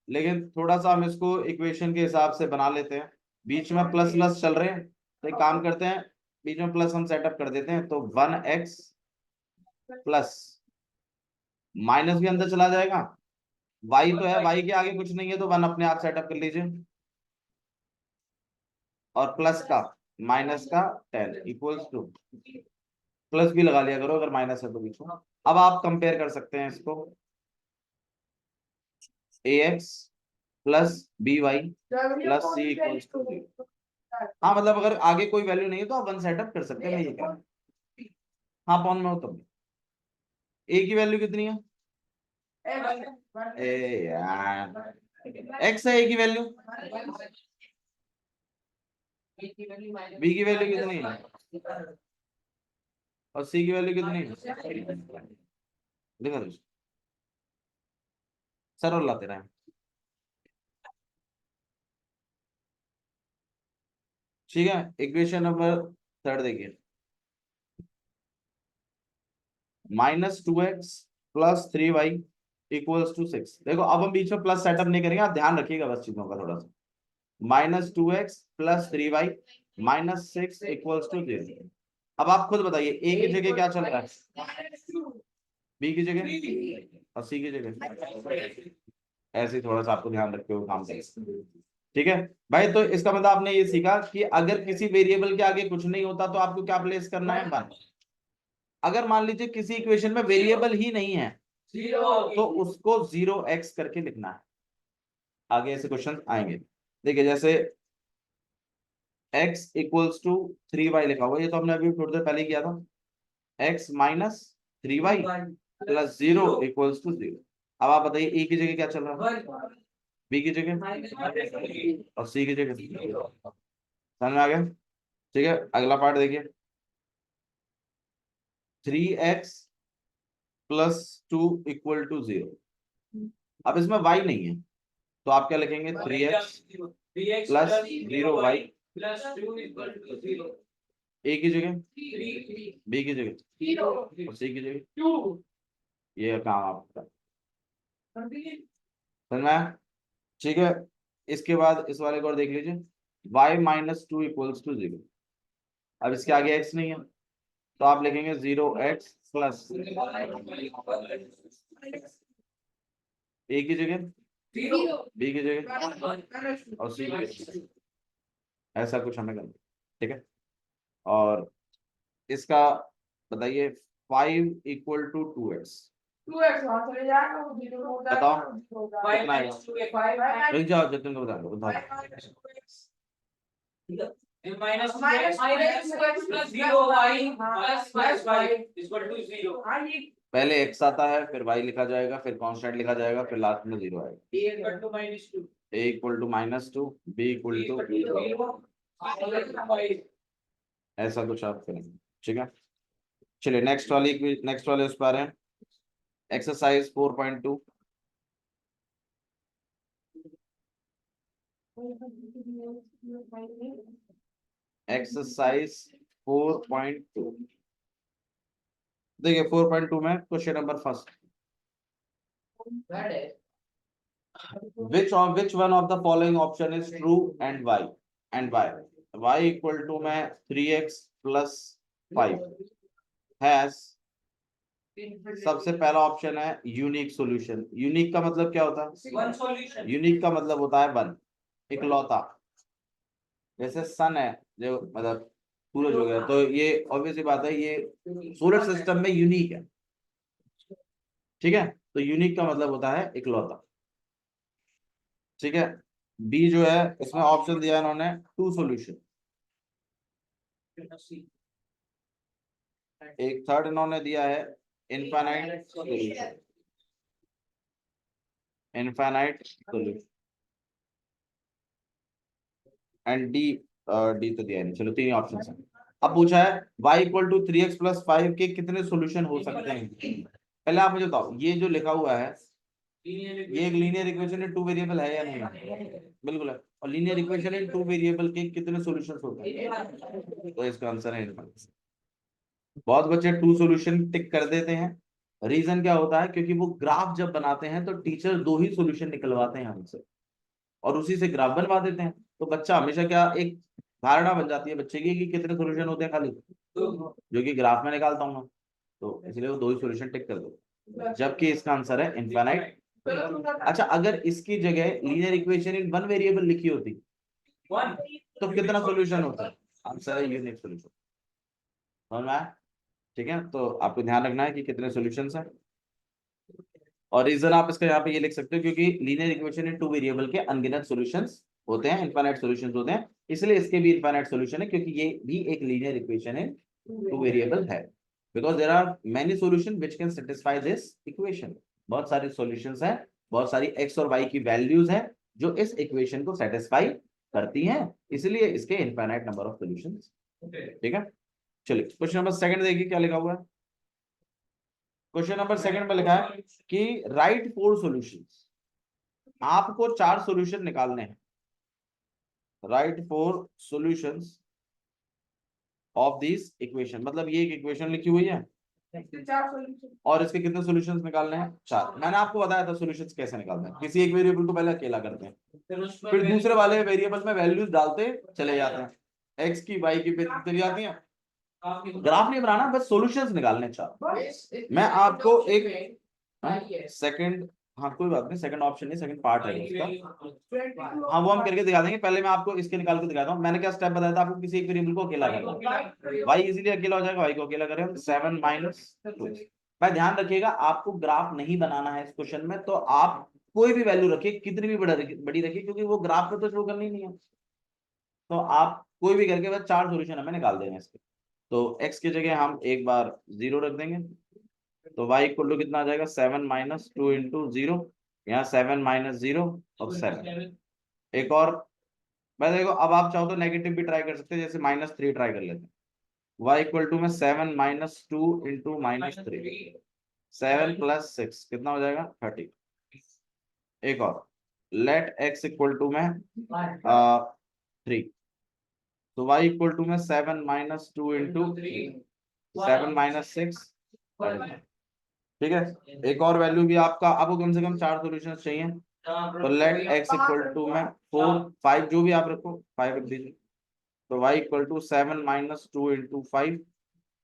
लेकिन थोड़ा सा हम इसको इक्वेशन के हिसाब से बना लेते हैं, बीच में प्लस प्लस चल रहे हैं, तो एक काम करते हैं, बीच में प्लस हम सेटअप कर देते हैं, तो 1x प्लस माइनस भी अंदर चला जाएगा, y तो है, y के आगे कुछ नहीं है, तो 1 अपने आप सेटअप कर लीजिए, और प्लस का माइनस का 10 इक्वल्स टू, प्लस भी लगा लिया करो अगर माइनस है तो बीच में। अब आप कंपेयर कर सकते हैं इसको, ax plus by plus c equals to 0। हाँ मतलब अगर आगे कोई वैल्यू नहीं है तो आप 1 सेटअप कर सकते हैं, मैं ये कह रहा हूँ। हाँ पॉन में हो तब a की वैल्यू कितनी है, ए यार x है a की वैल्यू, b की वैल्यू कितनी है और c की वैल्यू कितनी है, देखा तो सरल लाते रहे। ठीक है, इक्वेशन नंबर थर्ड देखिए, -2x plus 3y equals to 6। देखो अब हम बीच में प्लस सेटअप नहीं करेंगे, आप ध्यान रखिएगा बस चीजों का थोड़ा सा। -2x plus 3y minus 6 equals to 0। अब आप खुद बताइए a की जगह क्या चल रहा है, b की जगह और c की जगह, ऐसे ही थोड़ा सा आपको ध्यान रखते हुए काम करें। ठीक है भाई, तो इसका मतलब आपने ये सीखा कि अगर किसी वेरिएबल के आगे कुछ नहीं होता तो आपको क्या प्लेस करना है, 1। अगर मान लीजिए किसी इक्वेशन में वेरिएबल ही नहीं है तो उसको 0x करके लिखना है। आगे ऐसे क्वेश्चन आएंगे, देखिए जैसे x इक्वल्स टू 3y लिखा हुआ, ये तो हमने अभी थोड़ी देर पहले किया था, x minus 3y plus 0 equals to 0। अब आप बताइए a की जगह क्या चल रहा है, b की जगह और c की जगह, समझ में आ गया। ठीक है, अगला पार्ट देखिए, 3x प्लस 2 इक्वल टू 0। अब इसमें y नहीं है तो आप क्या लिखेंगे, 3x plus 0y plus 2 equal to 0। a की जगह, b की जगह और c की जगह, ये काम आपका समझ में आया? ठीक है, इसके बाद इस वाले को और देख लीजिए, y माइनस 2 इक्वल्स टू 0। अब इसके आगे x नहीं है तो आप लिखेंगे 0x प्लस a की जगह, b की जगह और c की जगह, ऐसा कुछ हमें करना। ठीक है, और इसका बताइए 5 इक्वल टू 2x, 2x वहां चले जाएगा वो 0 हो जाएगा, बताओ कितना आएगा, रुक जाओ जतिन को बता दो, minus 2x plus 0y plus 5 equal to 0। पहले x आता है, फिर y लिखा जाएगा, फिर कांस्टेंट लिखा जाएगा, फिर लास्ट में 0 आएगा। a equal to -2, a equal to -2, b equal to, ऐसा कुछ आप करेंगे। ठीक है, चलिए नेक्स्ट वाले उस पर है एक्सरसाइज 4.2 एक्सरसाइज 4.2 देखिए 4.2 में question number first which one of the following option is true and why y equal to में 3x plus 5 has सबसे पहला ऑप्शन है यूनिक सॉल्यूशन। यूनिक का मतलब क्या होता है? One solution. यूनिक का मतलब होता है वन, इकलौता। जैसे सन है जो मतलब सूरज हो गया, तो ये ऑब्वियसली बात है ये सोलर सिस्टम में यूनिक है, ठीक है। तो यूनिक का मतलब होता है इकलौता, ठीक है। बी जो है इसमें ऑप्शन दिया इन्होंने टू सॉल्यूशन, एक थर्ड इन्होंने दिया है infinite solution, infinite solution and D D तो दिया नहीं, चलो तीन ऑप्शन है। अब पूछा है y equal to 3x plus 5 के कितने सॉल्यूशन हो सकते हैं। पहले आप मुझे बताओ ये जो लिखा हुआ है ये एक लीनियर इक्वेशन है, टू वेरिएबल है या नहीं? बिल्कुल है। और लीनियर इक्वेशन है टू वेरिएबल के कितने सॉल्यूशंस होते हैं? तो इसका आंसर है इनफाइनाइट। बहुत बच्चे टू सॉल्यूशन टिक कर देते हैं, रीजन क्या होता है? क्योंकि वो ग्राफ जब बनाते हैं तो टीचर दो ही सॉल्यूशन निकलवाते हैं हमसे और उसी से ग्राफ बनवा देते हैं। तो बच्चा हमेशा क्या एक धारणा बन जाती है बच्चे की कि कितने सॉल्यूशन होते हैं खाली, जो कि ग्राफ में निकालता हूँ मैं, तो इसलिए वो दो ही सॉल्यूशन टिक कर दो, जबकि इसका आंसर है इनफाइनाइट। अच्छा अगर इसकी जगह linear equation in one variable लिखी होती तो कितना सॉल्यूशन होता? आंसर है यूनिक सॉल्यूशन। समझ में आया? ठीक है, तो आपको ध्यान रखना है कि कितने सॉल्यूशंस हैं। और रीजन आप इसका यहाँ पे ये लिख सकते हो क्योंकि linear equation in two variable के अनगिनत सॉल्यूशंस होते हैं, इनफाइनाइट सॉल्यूशंस होते हैं, इसलिए इसके भी इनफाइनाइट सॉल्यूशन है क्योंकि ये भी एक लीनियर इक्वेशन है, टू वेरिएबल है। Because there are many solution which can satisfy this equation. बहुत सारे सॉल्यूशंस हैं, बहुत सारी x और y की वैल्यूज हैं जो इस इक्वेशन को सेटिस्फाई करती हैं, इसलिए इसके इनफाइनाइट नंबर ऑफ सॉल्यूशंस। ठीक है, चलिए क्वेश्चन नंबर सेकंड देखिए क्या लिखा हुआ है। क्वेश्चन नंबर सेकंड में लिखा है कि राइट फोर सॉल्यूशंस, आपको चार सॉल्यूशन निकालने हैं। Right four solutions of this equation, मतलब ये एक इक्वेशन लिखी हुई है और इसके कितने सॉल्यूशंस निकालने हैं? चार। मैंने आपको बताया था सॉल्यूशंस कैसे निकालते हैं, किसी एक वेरिएबल को पहले अकेला करते हैं, फिर दूसरे वाले वेरिएबल में वैल्यूज डालते चले जाते हैं, एक्स की वाई की चली जाती है। ग्राफ नहीं बनाना, बस सॉल्यूशंस निकालने चार। मैं आपको एक सेकंड, हाँ कोई बात नहीं, सेकंड ऑप्शन नहीं, सेकंड पार्ट है उसका, हाँ वो हम करके दिखा देंगे। पहले मैं आपको इसके निकाल के दिखाता हूँ। मैंने क्या स्टेप बताया था आपको, किसी एक वेरिएबल को अकेला करना, y इजीली अकेला हो जाएगा, y को अकेला करें 7 माइनस 2। भाई ध्यान रखिएगा आपको ग्राफ नहीं बनाना है इस क्वेश्चन में, तो आप कोई भी वैल्यू रखिए, कितनी भी बड़ी रखिए, क्योंकि वो ग्राफ में तो शो करनी नहीं है। तो आप कोई भी करके बस चार सॉल्यूशन हमें निकाल देंगे इसके। तो x की जगह हम एक बार 0 रख देंगे, तो y इक्वल टू कितना आ जाएगा 7 माइनस 2 इंटू 0, यहाँ 7 माइनस 0 और 7। एक और मैं देखो, अब आप चाहो तो नेगेटिव भी ट्राई कर सकते हैं, जैसे -3 ट्राई कर लेते हैं। y इक्वल टू में 7 माइनस 2 इंटू -3, 7 प्लस 6 कितना हो जाएगा 30। एक और लेट x इक्वल टू में 3, तो y इक्वल टू में 7 माइनस 2 इंटू 7 माइनस 6। ठीक है, एक और वैल्यू भी आपका, आपको कम से कम चार सॉल्यूशंस चाहिए, तो लेट x इक्वल टू में 4 5 जो भी आप रखो 5 रख दीजिए, तो y equal to 7 minus 2 into 5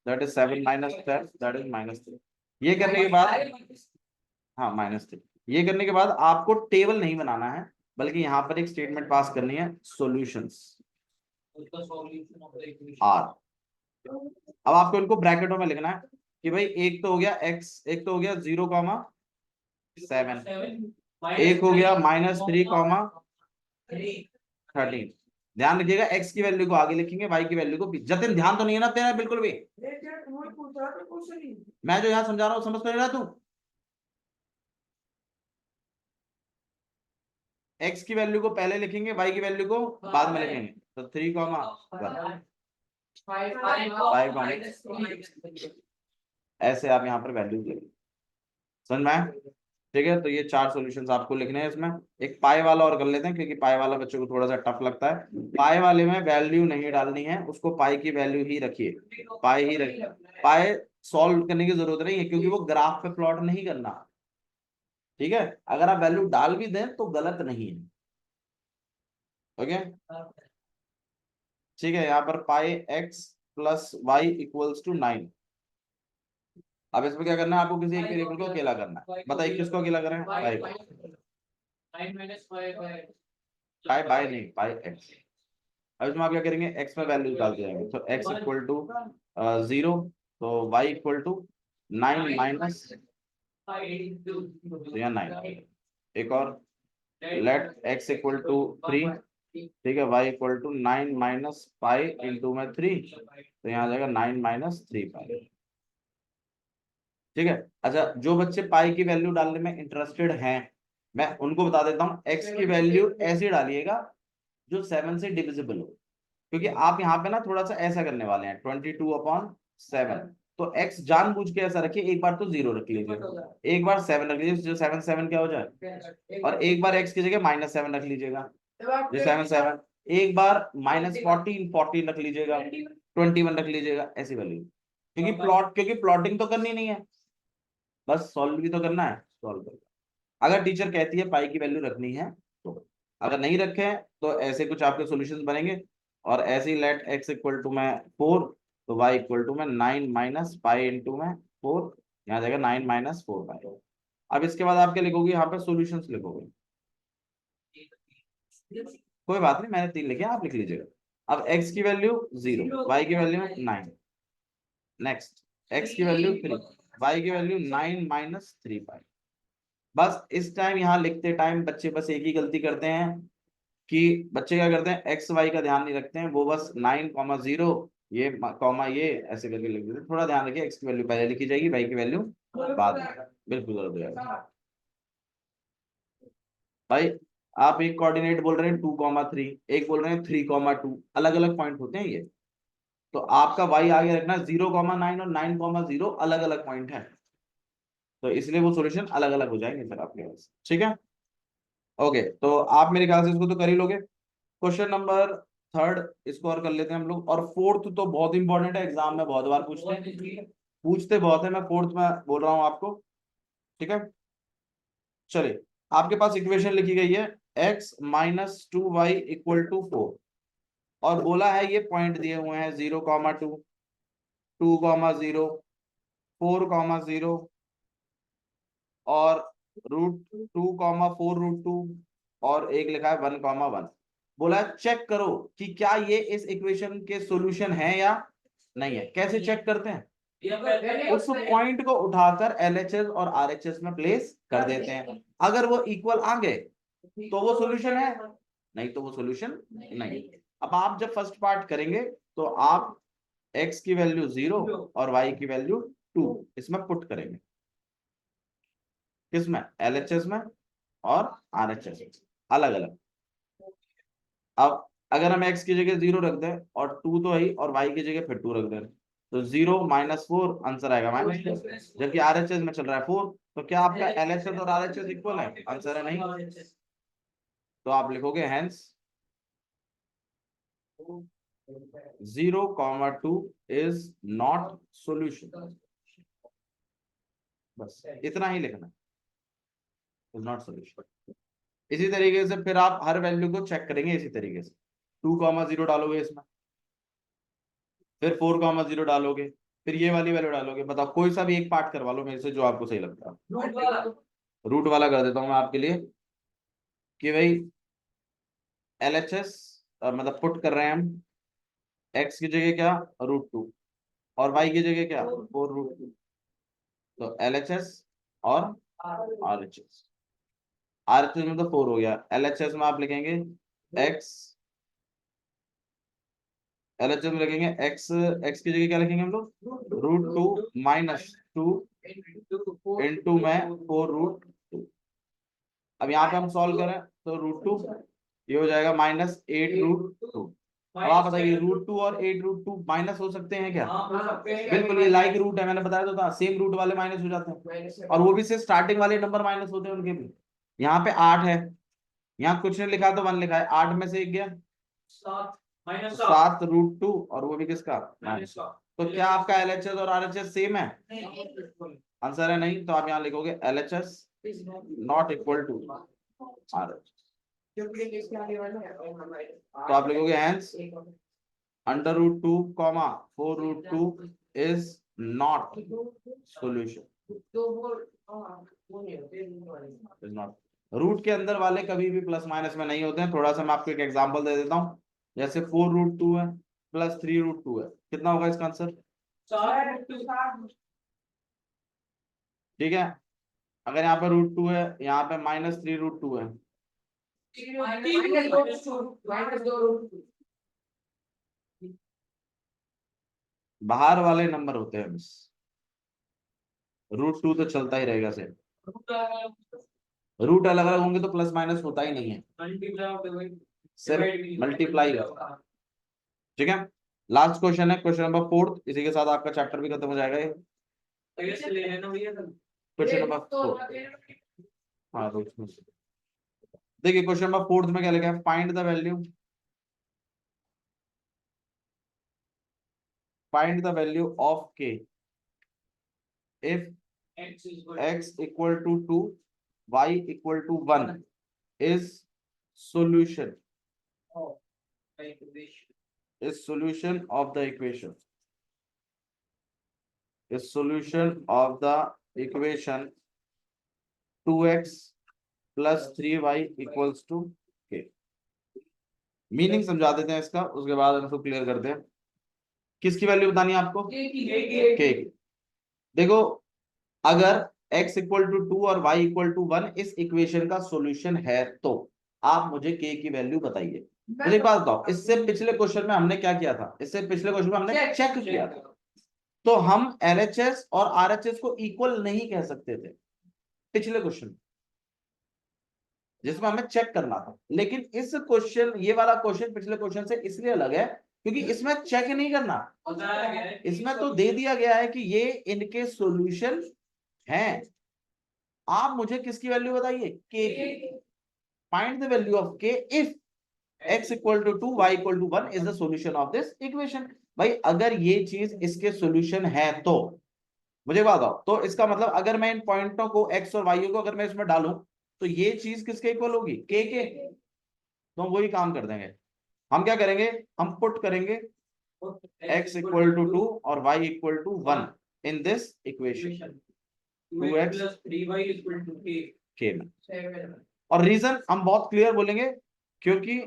that is 7 minus 10 that is -3। ये करने के बाद, हाँ -3, ये करने के बाद आपको टेबल नहीं बनाना है, बल्कि यहाँ पर एक स्टेटमेंट पास करनी है सॉल्यूशंस आर। अब आपको इनको ब्रैकेटों में लिखना है कि भाई एक तो हो गया x, एक तो हो गया 0,7, एक हो गया -3,13। ध्यान रखिएगा x की वैल्यू को आगे लिखेंगे, y की वैल्यू को पीछे। जतिन ध्यान तो नहीं है ना तेरा बिल्कुल भी? मैं जो यहाँ समझा रहा हूँ समझ तो नहीं रहा तू? x की वैल्यू को पहले लिखेंगे, y की वैल्यू को बाद में लिखेंगे, तो 3,1 5, ऐसे आप यहाँ पर वैल्यूज लिखेंगे। समझ में आया? ठीक है, तो ये 4 सॉल्यूशंस आपको लिखने हैं इसमें। एक पाई वाला और कर लेते हैं, क्योंकि पाई वाला बच्चों को थोड़ा सा टफ लगता है। पाई वाले में वैल्यू नहीं डालनी है, उसको पाई की वैल्यू ही रखिए, पाई ही रखिए। पाई सॉल्व करने की जरूरत नहीं है, क्योंकि वो ग्राफ पे प्लॉट नहीं करना। ठीक है, अगर आप वैल्यू डाल भी दें तो गलत नहीं है। ओके, ठीक है, यहाँ पर pi x plus y equals to 9। अब इसमें क्या करना है आपको, किसी एक वेरिएबल को अकेला करना है। बताइए किसको अकेला करें? पाई को। 9 minus 5 by पाई बाय नहीं, पाई एक्स। अब इसमें आप क्या करेंगे, एक्स में वैल्यू डालते जाएंगे, तो एक्स इक्वल टू 0, तो वाई इक्वल टू 9 माइनस, 5 तो यहाँ 9। एक और, लेट एक्स इक्वल टू 3, ठीक है, y equal to 9 minus pi into में 3, तो यहाँ आ जाएगा 9 माइनस 3 पाई। ठीक है, अच्छा, जो बच्चे पाई की वैल्यू डालने में इंटरेस्टेड हैं, मैं उनको बता देता हूँ, एक्स की वैल्यू ऐसे डालिएगा जो 7 से डिविजिबल हो, क्योंकि आप यहाँ पे ना थोड़ा सा ऐसा करने वाले हैं, 22/7। तो एक्स जानबूझ के ऐसा रखिए, एक बार तो 0 रख लीजिए, एक बार 7 रख लीजिए, जो 7 7 क्या हो जाए, और एक बार एक्स की जगह -7 रख लीजिएगा, जो 7 7। एक बार -14 14 रख लीजिएगा, 21 रख लीजिएगा, ऐसी वैल्यू। क्योंकि प्लॉटिंग तो करनी नहीं है, बस सॉल्व भी तो करना है, सॉल्व कर। अगर टीचर कहती है पाई की वैल्यू रखनी है तो, अगर नहीं रखे हैं तो ऐसे कुछ आपके सॉल्यूशंस बनेंगे। और ऐसे ही लेट एक्स इक्वल टू में 4, तो वाई इक्वल टू में 9 माइनस पाई इंटू में 4, यहाँ आ जाएगा 9 माइनस 4 पाई। अब इसके बाद आप क्या लिखोगे, यहाँ पे सॉल्यूशंस लिखोगे। कोई बात नहीं, मैंने 3 लिखे, आप लिख लीजिएगा। अब एक्स की वैल्यू 0, वाई की वैल्यू 9, नेक्स्ट एक्स की वैल्यू 3, वाई की वैल्यू 9 माइनस 3 पाई। बस इस टाइम यहाँ लिखते टाइम बच्चे बस एक ही गलती करते हैं, कि बच्चे क्या करते हैं, एक्स वाई का ध्यान नहीं रखते हैं, वो बस 9,0 ये कॉमा ये ऐसे करके लिख देते हैं। थोड़ा ध्यान रखिए, एक्स की वैल्यू पहले लिखी जाएगी, वाई की वैल्यू बाद में। बिल्कुल गलत हो जाएगा भाई। आप एक कोऑर्डिनेट बोल रहे हैं 2,3, एक बोल रहे हैं 3,2, अलग अलग पॉइंट होते हैं ये। तो आपका वाई आगे रखना 0,9 और 9,0 अलग अलग पॉइंट है, तो इसलिए वो सॉल्यूशन अलग अलग हो जाएंगे फिर आपके पास। ठीक है, ओके, तो आप मेरे ख्याल से इसको तो कर ही लोगे। क्वेश्चन नंबर 3 इसको और कर लेते हैं हम लोग। और 4th तो बहुत इंपॉर्टेंट है, एग्जाम में बहुत बार पूछते बहुत है, मैं 4th में बोल रहा हूँ आपको। ठीक है, चलिए, आपके पास इक्वेशन लिखी गई है x minus 2y equal to 4, और बोला है ये पॉइंट दिए हुए हैं 0,2, 2,0, 4,0 और √2,4√2, और एक लिखा है 1,1। बोला है चेक करो कि क्या ये इस इक्वेशन के सॉल्यूशन है या नहीं है। कैसे चेक करते हैं, उस पॉइंट को उठाकर LHS और RHS में प्लेस कर देते हैं। अगर वो इक्वल आ गए तो वो सॉल्यूशन है, नहीं तो वो सॉल्यूशन नहीं। अब आप जब फर्स्ट पार्ट करेंगे तो आप x की वैल्यू 0 और y की वैल्यू 2 इसमें पुट करेंगे, किसमें, LHS में और RHS में, अलग अलग। अब अगर हम x की जगह 0 रख दें और 2 तो है, और y की जगह फिर 2 रख दें, तो 0 - 4 आंसर आएगा -4, जबकि RHS में चल रहा है 4। तो क्या आपका LHS और RHS इक्वल है? आंसर है नहीं। तो आप लिखोगे हेंस 0,2 इज नॉट सॉल्यूशन। बस इतना ही लिखना, इज नॉट सॉल्यूशन। इसी तरीके से फिर आप हर वैल्यू को चेक करेंगे इसी तरीके से, 2,0 डालोगे इसमें, फिर 4,0 डालोगे, फिर ये वाली वैल्यू डालोगे। बताओ कोई सा भी एक पार्ट करवा लो मेरे से जो आपको सही लगता है। रूट वाला कर देता हूं मैं आपके लिए, कि भाई LHS मतलब पुट कर रहे हैं हम, x की जगह क्या, √2, और y की जगह क्या, 4√2। तो LHS और RHS, RHS में तो 4 हो गया, LHS में आप लिखेंगे x, LHS में लिखेंगे x, x की जगह क्या लिखेंगे हम लोग, √2 माइनस 2 इंटू में 4√2। अब यहाँ पे हम सॉल्व करें तो √2 ये हो जाएगा -8√2। अब आप बताइए √2 और 8√2 माइनस हो सकते हैं क्या? हाँ, हो सकते हैं। बिल्कुल, ये लाइक रूट है, मैंने बताया तो था, सेम रूट वाले माइनस हो जाते हैं, और वो भी सिर्फ स्टार्टिंग वाले नंबर माइनस होते हैं उनके भी। यहाँ पे 8 है, यहाँ कुछ ने लिखा तो 1 लिखा है, 8 में से 1 गया 7√2, और वो भी किसका? माइनस। तो क्या आपका LHS और RHS सेम है? आंसर है नहीं, तो आप यहाँ लिखोगे LHS not equal to RHS, तो आप लिखोगे hence √2, 4√2 is not solution, is not. Root के अंदर वाले कभी भी प्लस माइनस में नहीं होते हैं। थोड़ा सा मैं आपको एक एग्जांपल दे देता हूँ, जैसे 4√2 है प्लस 3√2 है, कितना होगा इसका आंसर? ठीक है, अगर यहाँ पे √2 है, यहाँ पे -3√2 है, बाहर वाले नंबर होते हैं बस, √2 तो चलता ही रहेगा सेम। रूट अलग अलग होंगे तो प्लस माइनस होता ही नहीं है, सिर्फ मल्टीप्लाई होता है। ठीक है, लास्ट क्वेश्चन है, क्वेश्चन नंबर 4, इसी के साथ आपका चैप्टर भी खत्म हो जाएगा ये। क्वेश्चन नंबर 4, हाँ देखिए क्वेश्चन नंबर 4 में क्या लिखा है, find the value of k if x equal to 2 y equal to 1 is solution of the equation, is solution of the equation 2x plus 3y equals to k। Meaning समझा देते हैं इसका, उसके बाद हम इसको क्लियर करते हैं। किसकी वैल्यू बतानी है आपको? k की। देखो, अगर x इक्वल टू 2 और y इक्वल टू 1 इस इक्वेशन का सॉल्यूशन है, तो आप मुझे k की वैल्यू बताइए। मुझे एक बात बताओ, इससे पिछले क्वेश्चन में हमने क्या किया था? इससे पिछले क्वेश्चन में हमने चेक किया था, तो हम LHS और RHS को इक्वल नहीं कह सकते थे पिछले क्वेश्चन, जिसमें हमें चेक करना था। लेकिन इस क्वेश्चन, ये वाला क्वेश्चन पिछले क्वेश्चन से इसलिए अलग है क्योंकि इसमें चेक नहीं करना, इसमें तो दे दिया गया है कि ये इनके सॉल्यूशन हैं। आप मुझे किसकी वैल्यू बताइए? k की। Find the value of k if x equal to 2 y equal to 1 is the solution of this equation. भाई अगर ये चीज इसके सॉल्यूशन है तो मुझे बताओ, तो इसका मतलब अगर मैं इन पॉइंटों को x और y को अगर मैं इसमें डालूं तो ये चीज किसके इक्वल होगी? k के। तो वही काम कर देंगे, हम क्या करेंगे, हम पुट करेंगे x इक्वल टू 2 और y equal to 1 in this equation 2x plus 3y equal to k में। और रीजन हम बहुत क्लियर बोलेंगे, क्योंकि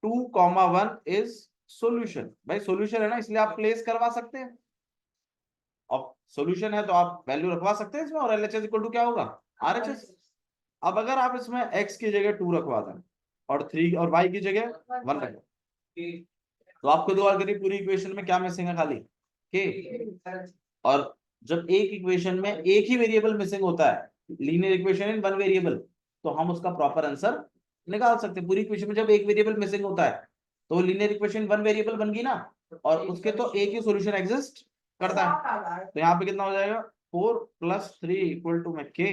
2,1 इज सॉल्यूशन। भाई सॉल्यूशन है ना, इसलिए आप प्लेस करवा सकते हैं। अब सॉल्यूशन है तो आप वैल्यू रखवा सकते हैं इसमें, और LHS इक्वल टू क्या होगा? RHS। अब अगर आप इसमें x की जगह 2 रखवा दें और 3 और y की जगह 1 रखवा, तो आपको दो और करीब पूरी इक्वेशन में क्या मिसिंग है? खाली k। और जब एक इक्वेशन में एक ही वेरिएबल मिसिंग होता है, linear equation in one variable, तो हम उसका प्रॉपर आंसर निकाल सकते हैं। पूरी इक्वेशन में जब एक वेरिएबल मिसिंग होता है तो लीनियर इक्वेशन वन वेरिएबल बन गई ना, और उसके तो एक ही सॉल्यूशन एग्जिस्ट करता है। तो यहाँ पे कितना हो जाएगा? 4 + 3 इक्वल टू में k,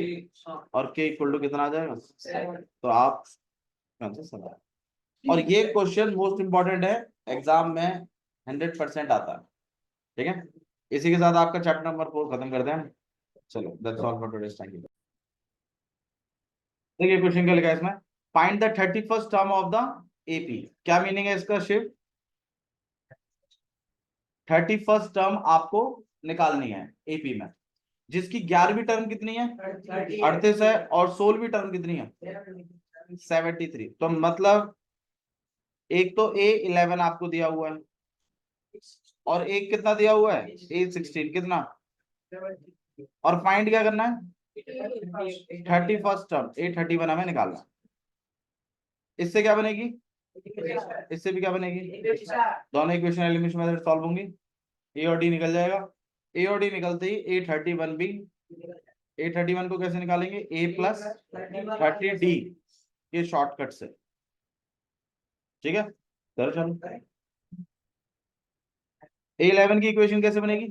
और k इक्वल टू कितना आ जाएगा? 7। तो आप और ये क्वेश्चन मोस्ट इंपॉर्टेंट है, एग्जाम में 100% आता है। ठीक है, इसी के साथ आपका चैप्टर नंबर 4 खत्म करते हैं। चलो, that's all for today, thank you. देखिए क्वेश्चन क्या लिखा है इसमें, find the 31st term of the AP। क्या मीनिंग है इसका शिव? 31st टर्म आपको निकालनी है AP में, जिसकी 11वीं टर्म कितनी है? 38 है, और 16वीं टर्म कितनी है? 73। तो मतलब एक तो A11 आपको दिया हुआ है, और एक कितना दिया हुआ है? A16 कितना, और फाइंड क्या करना है? 31st टर्म A31 हमें निकालना। इससे क्या बनेगी? इससे भी क्या बनेगी? दोनों इक्वेशन एलिमिनेशन मेथड सॉल्व होंगी, A और D निकल जाएगा। A और D निकलते ही A31 भी, A31 को कैसे निकालेंगे? A + 30D के शॉर्टकट से। ठीक है, करो चलो। A11 की इक्वेशन कैसे बनेगी?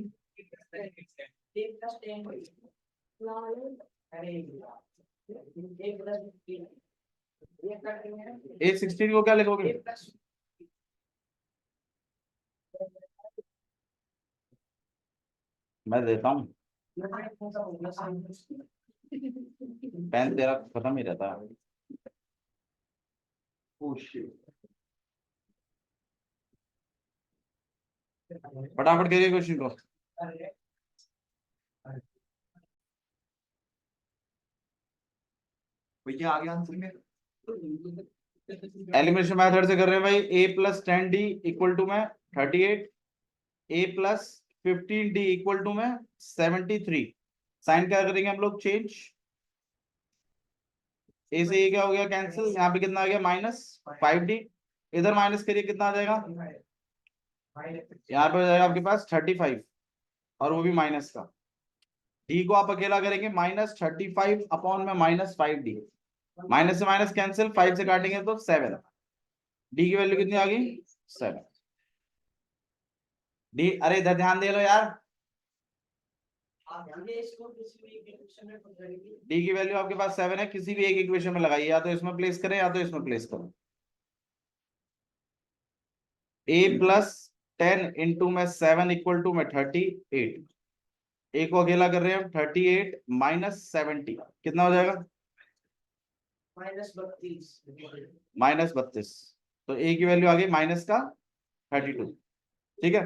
A16 को क्या लिखोगे? मैं देता हूँ, पेन तेरा खत्म ही रहता है। फटाफट करिए क्वेश्चन को। भैया आगे आंसर में एलिमिनेशन मेथड से कर रहे हैं भाई। A+10D इक्वल टू में 38, A+15D इक्वल टू में 73। साइन क्या करेंगे हम लोग? चेंज। ए से ये क्या हो गया? कैंसिल। यहाँ पे कितना आ गया? -5D। इधर माइनस करिए, कितना आ जाएगा? यहाँ पे हो जाएगा आपके पास 35, और वो भी माइनस का। डी को आप अकेला करेंगे -35 अपॉन में -5D। माइनस से माइनस कैंसिल, 5 से काटेंगे तो 7। डी की वैल्यू कितनी आ गई? 7। डी, अरे इधर ध्यान दे लो यार। डी की वैल्यू आपके पास 7 है, किसी भी एक इक्वेशन में लगाइए, या तो इसमें प्लेस करें या तो इसमें प्लेस करो। A+10 इंटू में 7 इक्वल टू में 38। ए को अकेला कर रहे हैं हम, 38 -70 कितना हो जाएगा? -32। तो ए की वैल्यू आ गई माइनस का 32। ठीक है,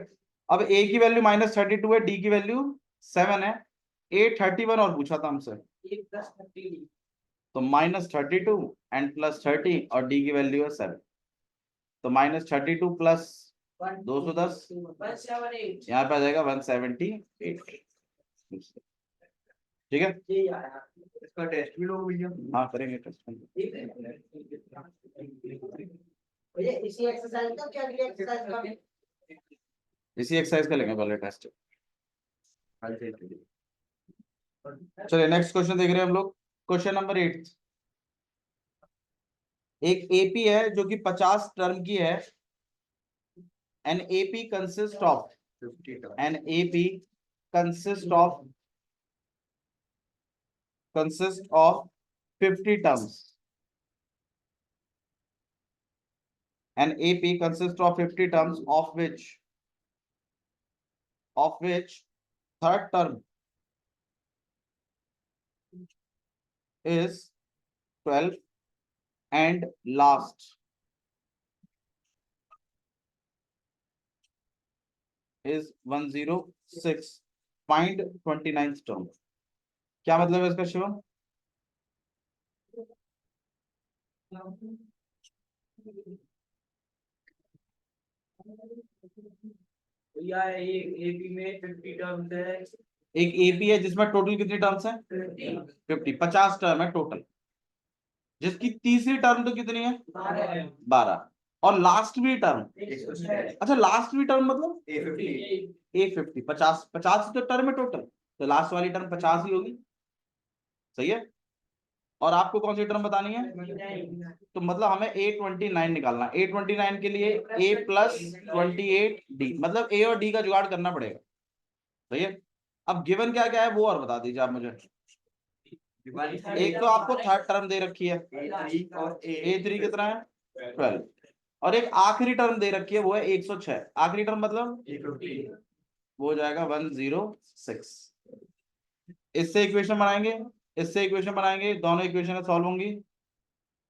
अब ए की वैल्यू -32 है, डी की वैल्यू 7 है। A31 और पूछा था हमसे, तो -32 एंड +30, और डी की वैल्यू है 7। तो -32 प्लस 210, यहाँ पे आ जाएगा 178। ठीक है, इसका टेस्ट भी लोग भैया। हाँ करेंगे टेस्ट। इसी एक्सरसाइज का क्या अगली एक्सरसाइज का इसी एक्सरसाइज का लेंगे पहले टेस्ट। चलिए नेक्स्ट क्वेश्चन देख रहे हैं हम लोग। Question number 8। एक एपी है जो कि 50 टर्म की है। An AP consist of, an AP consist of 50 terms. An AP consists of 50 terms, of which third term is 12 and last is 106. Find 29th term. क्या मतलब है इसका शिवम? भैया एपी में 50 टर्म्स है। एक एपी है जिसमें टोटल कितनी टर्म्स हैं? 50 टर्म है टोटल, जिसकी तीसरी टर्म तो कितनी है? 12, और लास्ट भी टर्म। अच्छा, लास्ट भी टर्म मतलब A50। 50 तो टर्म है टोटल, तो लास्ट वाली टर्म 50 ही होगी। सही है। और आपको कौन सी टर्म बतानी है? तो मतलब हमें A29 निकालना है। A29 के लिए A+28D, मतलब A और D का जुगाड़ करना पड़ेगा। सही है। अब गिवन क्या क्या है वो और बता दीजिए आप मुझे। एक तो आपको थर्ड टर्म दे रखी है, A3 कितना है? 12, और एक आखिरी टर्म दे रखी है, वो है 106। आखिरी टर्म मतलब वो हो जाएगा 106। इससे इक्वेशन बनाएंगे, इससे इक्वेशन बनाएंगे, दोनों इक्वेशन सॉल्व होंगी।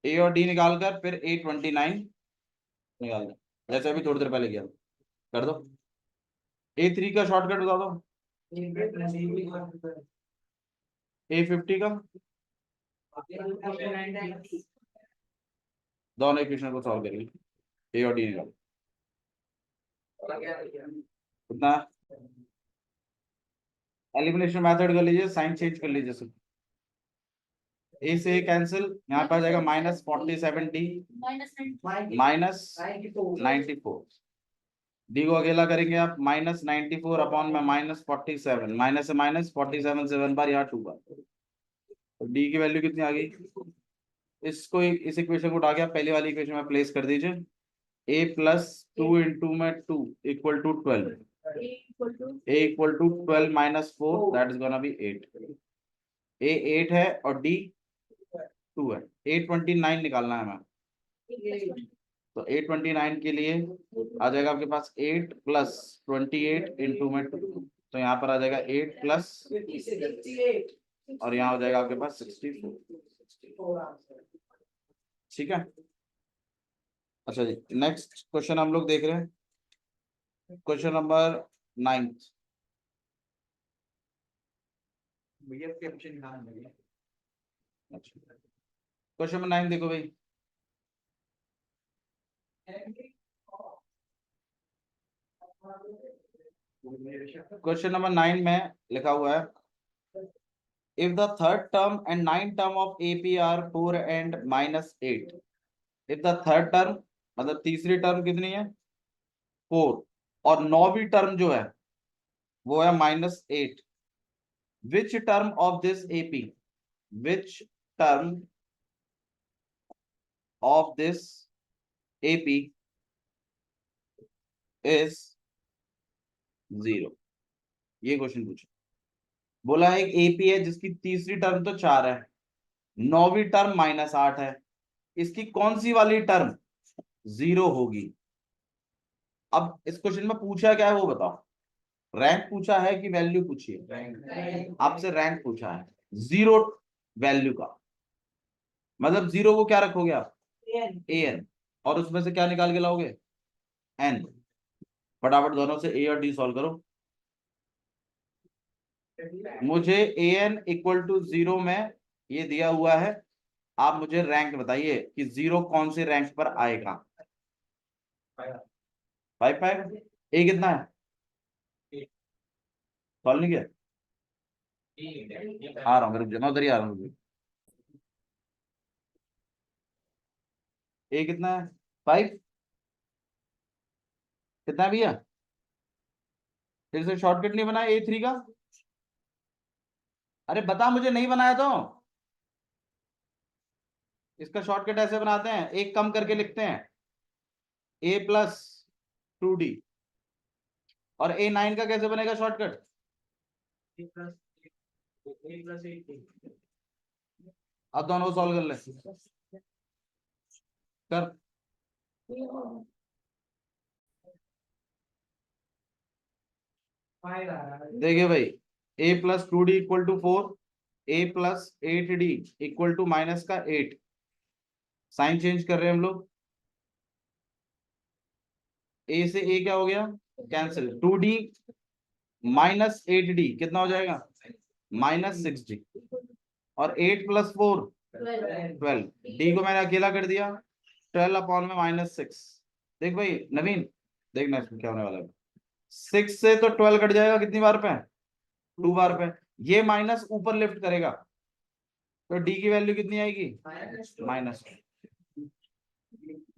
ए और डी निकालकर फिर A29 निकाल दो, जैसे अभी थोड़ी देर पहले किया। कर दो। A3 का शॉर्टकट बता दो। A50 का। दोनों इक्वेशन को सॉल्व करेंगे, ए और डी निकाल। कितना? एलिमिनेशन मेथड कर लीजिए, साइन चेंज कर लीजिए सब। ए से कैंसिल, यहाँ पे आ जाएगा -47D -94। डी को अकेला करेंगे आप, -94 अपॉन में -47, माइनस से माइनस 47 से 1 बार, यहाँ 2 बार। तो डी की वैल्यू कितनी आ गई? इसको इस इक्वेशन को उठा के आप पहली वाली इक्वेशन में प्लेस कर दीजिए। a plus 2 into में 2 equal to 12. A equal to a equal to 12 minus 4 that is gonna be 8. a 8 है और d 2 है. 829 निकालना है हमें. तो 829 के लिए आ जाएगा आपके पास 8 प्लस 28 इंटू में 2. तो यहाँ पर आ जाएगा 8 प्लस 68. और यहाँ हो जाएगा आपके पास 64. ठीक है. अच्छा जी, नेक्स्ट क्वेश्चन हम लोग देख रहे हैं. Question number 9. भैया इसके ऑप्शन निकाल भैया. क्वेश्चन नंबर 9 देखो भाई. क्वेश्चन नंबर 9 में लिखा हुआ है if the third term and ninth term of AP are 4 and minus 8. if the third term मतलब तीसरी टर्म कितनी है 4 और 9वीं टर्म जो है वो है -8. which term of this AP which term of this AP is 0. ये क्वेश्चन पूछा. बोला एक एपी है जिसकी तीसरी टर्म तो 4 है, 9वीं टर्म -8 है, इसकी कौन सी वाली टर्म 0 होगी. अब इस क्वेश्चन में पूछा क्या है वो बताओ. रैंक पूछा है कि वैल्यू पूछी है. आपसे रैंक पूछा है 0 वैल्यू का. मतलब 0 को क्या रखोगे आप an और उसमें से क्या निकाल के लाओगे n. फटाफट दोनों से a और d सॉल्व करो. मुझे an इक्वल टू 0 में ये दिया हुआ है. आप मुझे रैंक बताइए कि 0 कौन से रैंक पर आएगा. 5 पाएगा. a कितना है सॉल्व नहीं किया. आ रहा हूँ रुक जाओ, मैं उधर ही आ रहा हूँ. a कितना है 5. कितना है भैया. फिर से शॉर्टकट नहीं बनाया a3 का. अरे बता मुझे, नहीं बनाया तो इसका शॉर्टकट ऐसे बनाते हैं, एक कम करके लिखते हैं a प्लस 2d. और a9 का कैसे बनेगा शॉर्टकट. अब दोनों सॉल्व कर ले. कर. देखिए भाई a plus 2d equal to 4, a plus 8d equal to minus का 8. साइन चेंज कर रहे हैं हम लोग. a से a क्या हो गया कैंसिल. 2d माइनस 8d कितना हो जाएगा -6d. और 8 प्लस 4 12. d को मैंने अकेला कर दिया 12 अपॉन में -6. देख भाई नवीन, देखना इसमें क्या होने वाला है. 6 से तो 12 कट जाएगा कितनी बार पे 2 बार पे. ये माइनस ऊपर लिफ्ट करेगा तो d की वैल्यू कितनी आएगी -2.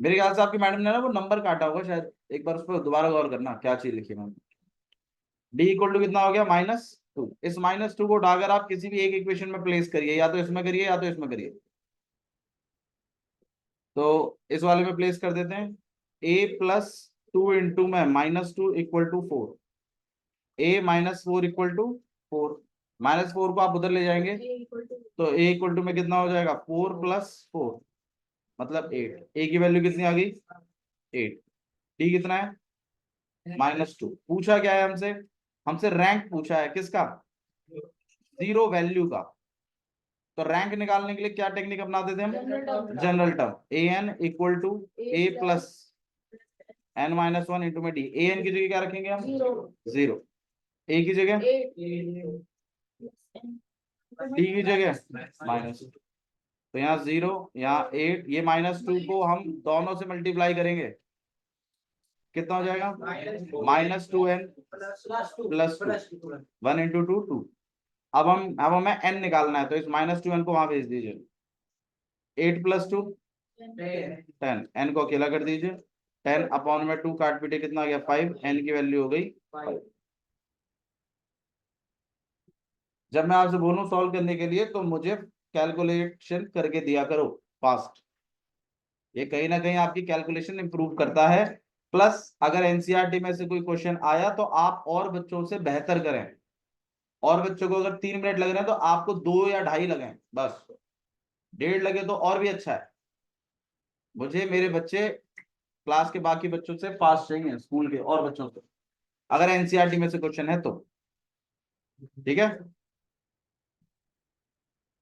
मेरे ख्याल से आपकी मैडम ने ना वो नंबर काटा होगा शायद. एक बार उस पर दोबारा गौर करना क्या चीज लिखी मैंने. d इक्वल टू कितना हो गया -2. इस -2 को उठाकर आप किसी भी एक इक्वेशन में प्लेस करिए, या तो इसमें करिए या तो इसमें करिए. तो इस वाले में प्लेस कर देते हैं. a प्लस 2 इंटू में -2 equal to 4. a -4 equal to 4. -4 को आप उधर ले जाएंगे तो a इक्वल टू में कितना हो जाएगा 4 प्लस 4 मतलब 8. a की वैल्यू कितनी आ गई 8. d कितना है -2. पूछा क्या है हमसे, हमसे रैंक पूछा है किसका 0 वैल्यू का. तो रैंक निकालने के लिए क्या टेक्निक अपनाते थे हम general term. an equal to a plus n-1 into में d. an की जगह क्या रखेंगे हम 0. a की जगह d की जगह -2. तो यहाँ 0 यहाँ 8. ये -2 को हम दोनों से मल्टीप्लाई करेंगे कितना हो जाएगा -2n प्लस 2. 1 इंटू 2 2. अब हमें n निकालना है तो इस -2n को वहां भेज दीजिए. 8 प्लस 2 10. n को अकेला कर दीजिए. 10 अपॉन में 2 काट पीटे कितना आ गया 5. n की वैल्यू हो गई 5. जब मैं आपसे बोलूं सॉल्व करने के लिए तो मुझे कैलकुलेशन करके दिया करो फास्ट. ये कहीं ना कहीं आपकी कैलकुलेशन इंप्रूव करता है। प्लस अगर एनसीईआरटी में से कोई क्वेश्चन आया तो आप और बच्चों से बेहतर करें। और बच्चों को अगर 3 मिनट लग रहे हैं तो आपको 2 या ढाई लगे, बस 1.5 लगे तो और भी अच्छा है। मुझे मेरे बच्चे क्लास के बाकी बच्चों से फास्ट चाहिए, स्कूल के और बच्चों से, अगर एनसीईआरटी में से क्वेश्चन है तो। ठीक है,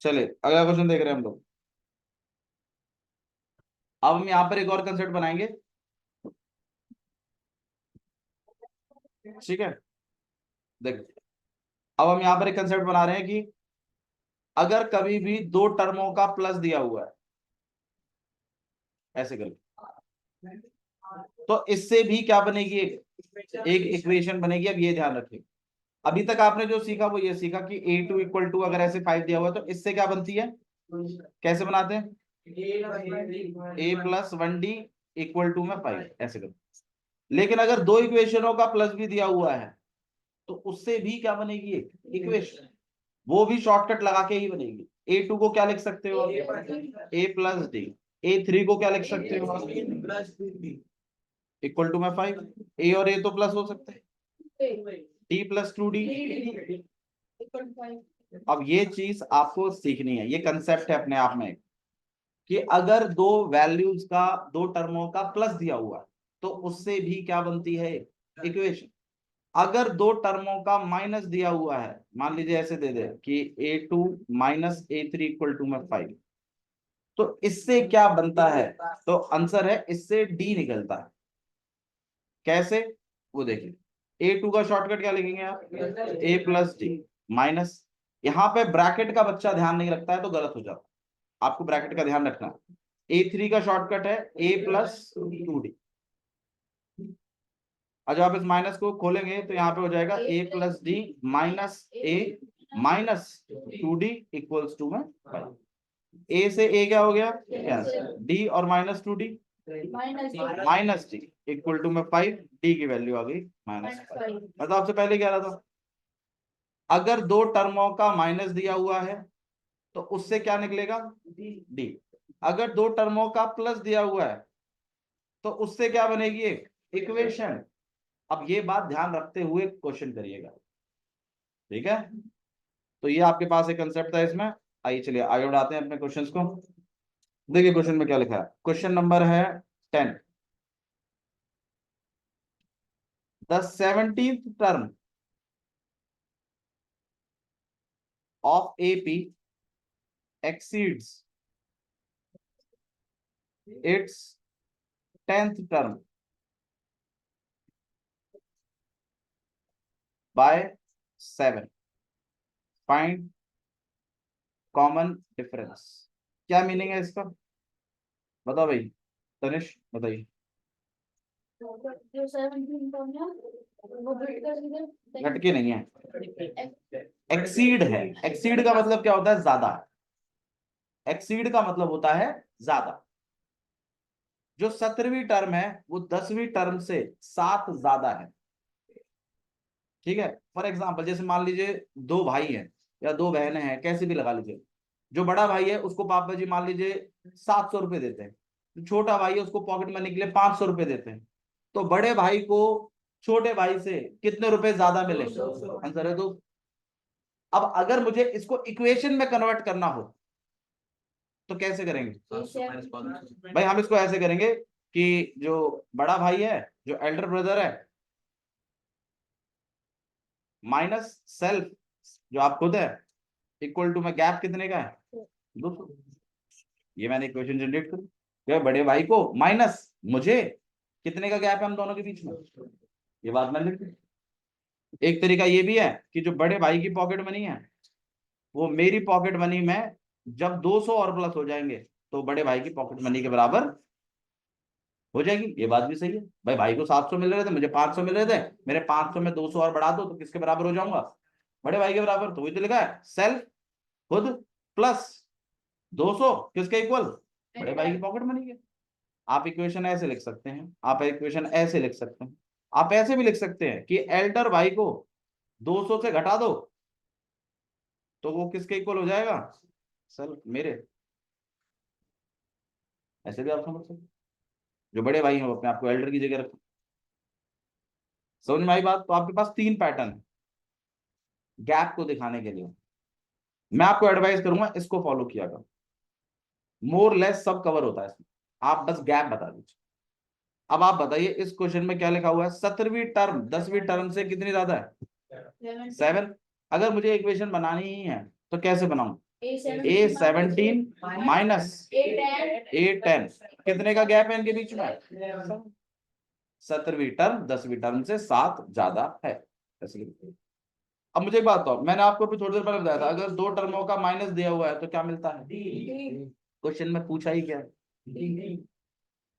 चलिए अगला क्वेश्चन देख रहे हैं हम लोग। अब हम यहाँ पर एक और कंसेप्ट बनाएंगे। ठीक है, देखो अब हम यहाँ पर एक कंसेप्ट बना रहे हैं कि अगर कभी भी 2 टर्मों का प्लस दिया हुआ है ऐसे करके, तो इससे भी क्या बनेगी, एक इक्वेशन बनेगी। अब ये ध्यान रखिए, अभी तक आपने जो सीखा वो ये सीखा कि a2 इक्वल टू अगर ऐसे 5 दिया हुआ है तो इससे क्या बनती है, कैसे बनाते हैं, a+1d इक्वल टू में 5 ऐसे करते। लेकिन अगर 2 इक्वेशनों का प्लस भी दिया हुआ है तो उससे भी क्या बनेगी, एक इक्वेशन, वो भी शॉर्टकट लगा के ही बनेगी। a2 को क्या लिख सकते हो, a+d। a3 को क्या लिख सकते हो, इक्वल टू में 5। a और a तो प्लस हो सकते हैं, d+2d। अब ये चीज आपको सीखनी है, ये कंसेप्ट है अपने आप में कि अगर 2 वैल्यूज का 2 टर्मों का प्लस दिया हुआ है तो उससे भी क्या बनती है, इक्वेशन। अगर 2 टर्मों का माइनस दिया हुआ है, मान लीजिए ऐसे दे दे कि a2 minus a3 equal to में 5, तो इससे क्या बनता है, तो आंसर है इससे d निकलता है। कैसे, वो देखिए a2 का शॉर्टकट क्या लिखेंगे आप, a+d माइनस, यहाँ पे ब्रैकेट का बच्चा ध्यान नहीं रखता है तो गलत हो जाता है, आपको ब्रैकेट का ध्यान रखना है। a3 का शॉर्टकट है a+2d। और जब आप इस माइनस को खोलेंगे तो यहाँ पे हो जाएगा a+d minus a minus 2d equals to में 5। a से a क्या हो गया, कैंसिल, d और minus 2d minus d equal to में 5, d की वैल्यू आ गई -5। मतलब आपसे पहले क्या रहा था, अगर 2 टर्मों का माइनस दिया हुआ है तो उससे क्या निकलेगा, d। अगर 2 टर्मों का प्लस दिया हुआ है तो उससे क्या बनेगी, एक इक्वेशन। अब ये बात ध्यान रखते हुए क्वेश्चन करिएगा, ठीक है। तो ये आपके पास एक कंसेप्ट था इसमें। आइए चलिए आगे बढ़ाते हैं अपने क्वेश्चंस को। देखिए क्वेश्चन में क्या लिखा है, क्वेश्चन नंबर है 10। The 17th term of AP exceeds its 10th term by 7। Find common difference. क्या मीनिंग है इसका, बताओ भाई, तनिष बताइए। जो 17 टर्म है वो घटके नहीं है, एक्सीड है। एक्सीड का मतलब क्या होता है, ज्यादा। एक्सीड का मतलब होता है ज्यादा। जो 17वीं टर्म है वो 10वीं टर्म से 7 ज्यादा है। ठीक है, फॉर एग्जाम्पल जैसे मान लीजिए 2 भाई हैं या 2 बहनें हैं, कैसे भी लगा लीजिए। जो बड़ा भाई है उसको पापा जी मान लीजिए 700 रुपए देते हैं, जो छोटा भाई है उसको पॉकेट मनी के लिए 500 रुपए देते हैं। तो बड़े भाई को छोटे भाई से कितने रुपए ज्यादा मिले, आंसर है 2। अब अगर मुझे इसको इक्वेशन में कन्वर्ट करना हो तो कैसे करेंगे, भाई हम इसको ऐसे करेंगे कि जो बड़ा भाई है, जो एल्डर ब्रदर है, माइनस सेल्फ जो आप खुद है, इक्वल टू में गैप कितने का है, 200। ये मैंने इक्वेशन जनरेट करी, तो बड़े भाई को माइनस मुझे कितने का गैप है हम दोनों के बीच में, ये बात मैंने लिख दी। एक तरीका ये भी है कि जो बड़े भाई की पॉकेट मनी है वो मेरी पॉकेट मनी में जब 200 और प्लस हो जाएंगे तो बड़े भाई की पॉकेट मनी के बराबर हो जाएगी। ये बात भी सही है, भाई भाई को 700 मिल रहे थे, मुझे 500 मिल रहे थे, मेरे 500 में 200 और बढ़ा दो तो किसके बराबर हो जाऊंगा, बड़े भाई के बराबर। तो वही तो लिखा है, सेल्फ खुद प्लस 200 किसके इक्वल, बड़े भाई की पॉकेट मनी के। आप इक्वेशन ऐसे लिख सकते हैं, आप इक्वेशन ऐसे लिख सकते हैं, आप ऐसे भी लिख सकते हैं कि एल्डर भाई को 200 से घटा दो तो वो किसके इक्वल हो जाएगा, सर मेरे। ऐसे भी आप समझ सकते, जो बड़े भाई हैं वो अपने आप को एल्डर की जगह रखें। समझ में आई बात? तो आपके पास 3 पैटर्न है गैप को दिखाने के लिए। मैं आपको एडवाइस करूंगा इसको फॉलो किया करो, मोर लेस सब कवर होता है इसमें, आप बस गैप बता दीजिए। अब आप बताइए इस क्वेश्चन में क्या लिखा हुआ है, 17वीं टर्म 10वीं टर्म से कितनी ज्यादा है? 7। अगर मुझे इक्वेशन बनानी ही है तो कैसे बनाऊं? A17 माइनस A10, कितने का गैप है इनके बीच में? 17वीं टर्म 10वीं टर्म से 7 ज्यादा है, ऐसे। अब मुझे एक बात बताओ, मैंने आपको अभी थोड़ी देर पहले बताया था अगर 2 टर्मों का माइनस दिया हुआ है तो क्या मिलता है? क्वेश्चन में पूछा ही क्या है?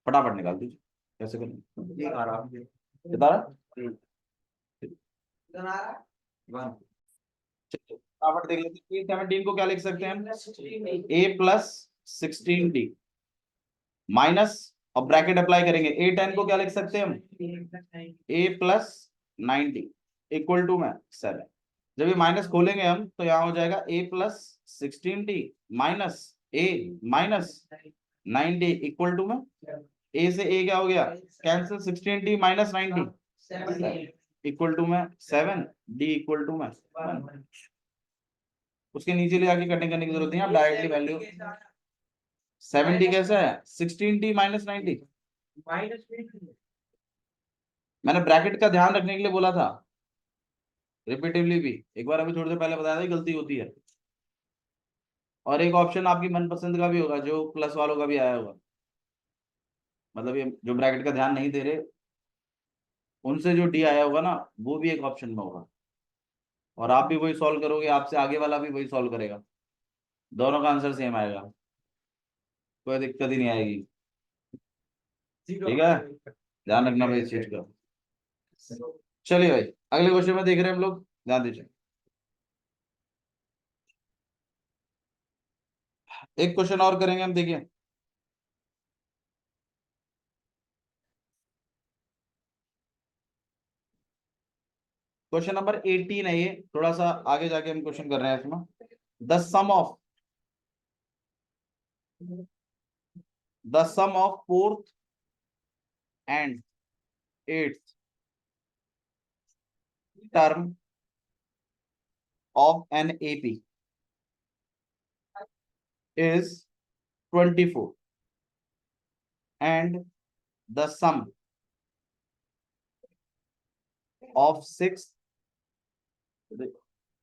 फटाफट निकाल दीजिए, कैसे करें? आराम से बता रहा? फटाफट देख लेते हैं। A17 को क्या लिख सकते हैं हम? A+16D माइनस, और ब्रैकेट अप्लाई करेंगे, A10 को क्या लिख सकते हैं हम? A+90 इक्वल टू में 7। जब ये माइनस खोलेंगे हम तो यहाँ हो जाएगा A+16D minus A minus 90 equal to में A से A क्या हो गया? Cancel, 16D minus 90 equal to में 7, D इक्वल टू में 1। उसके नीचे ले जाके कटिंग करने की जरूरत नहीं है, आप डायरेक्टली वैल्यू 7D कैसा है? 16D minus 90। मैंने ब्रैकेट का ध्यान रखने के लिए बोला था रिपीटिवली भी, एक बार अभी थोड़ी देर पहले बताया था, गलती होती है। और एक ऑप्शन आपकी मनपसंद का भी होगा जो प्लस वालों का भी आया होगा, मतलब ये जो ब्रैकेट का ध्यान नहीं दे रहे उनसे जो डी आया होगा ना वो भी एक ऑप्शन में होगा, और आप भी वही सॉल्व करोगे, आपसे आगे वाला भी वही सॉल्व करेगा, दोनों का आंसर सेम आएगा, कोई दिक्कत ही नहीं आएगी। ठीक है, ध्यान रखना भाई इस चीज का। चलिए भाई अगले क्वेश्चन में देख रहे हैं हम लोग, ध्यान दीजिए। एक क्वेश्चन और करेंगे हम, देखिए क्वेश्चन नंबर 18 है ये, थोड़ा सा आगे जाके हम क्वेश्चन कर रहे हैं इसमें। The sum of 4th and 8th term of an AP is 24 and the sum of 6th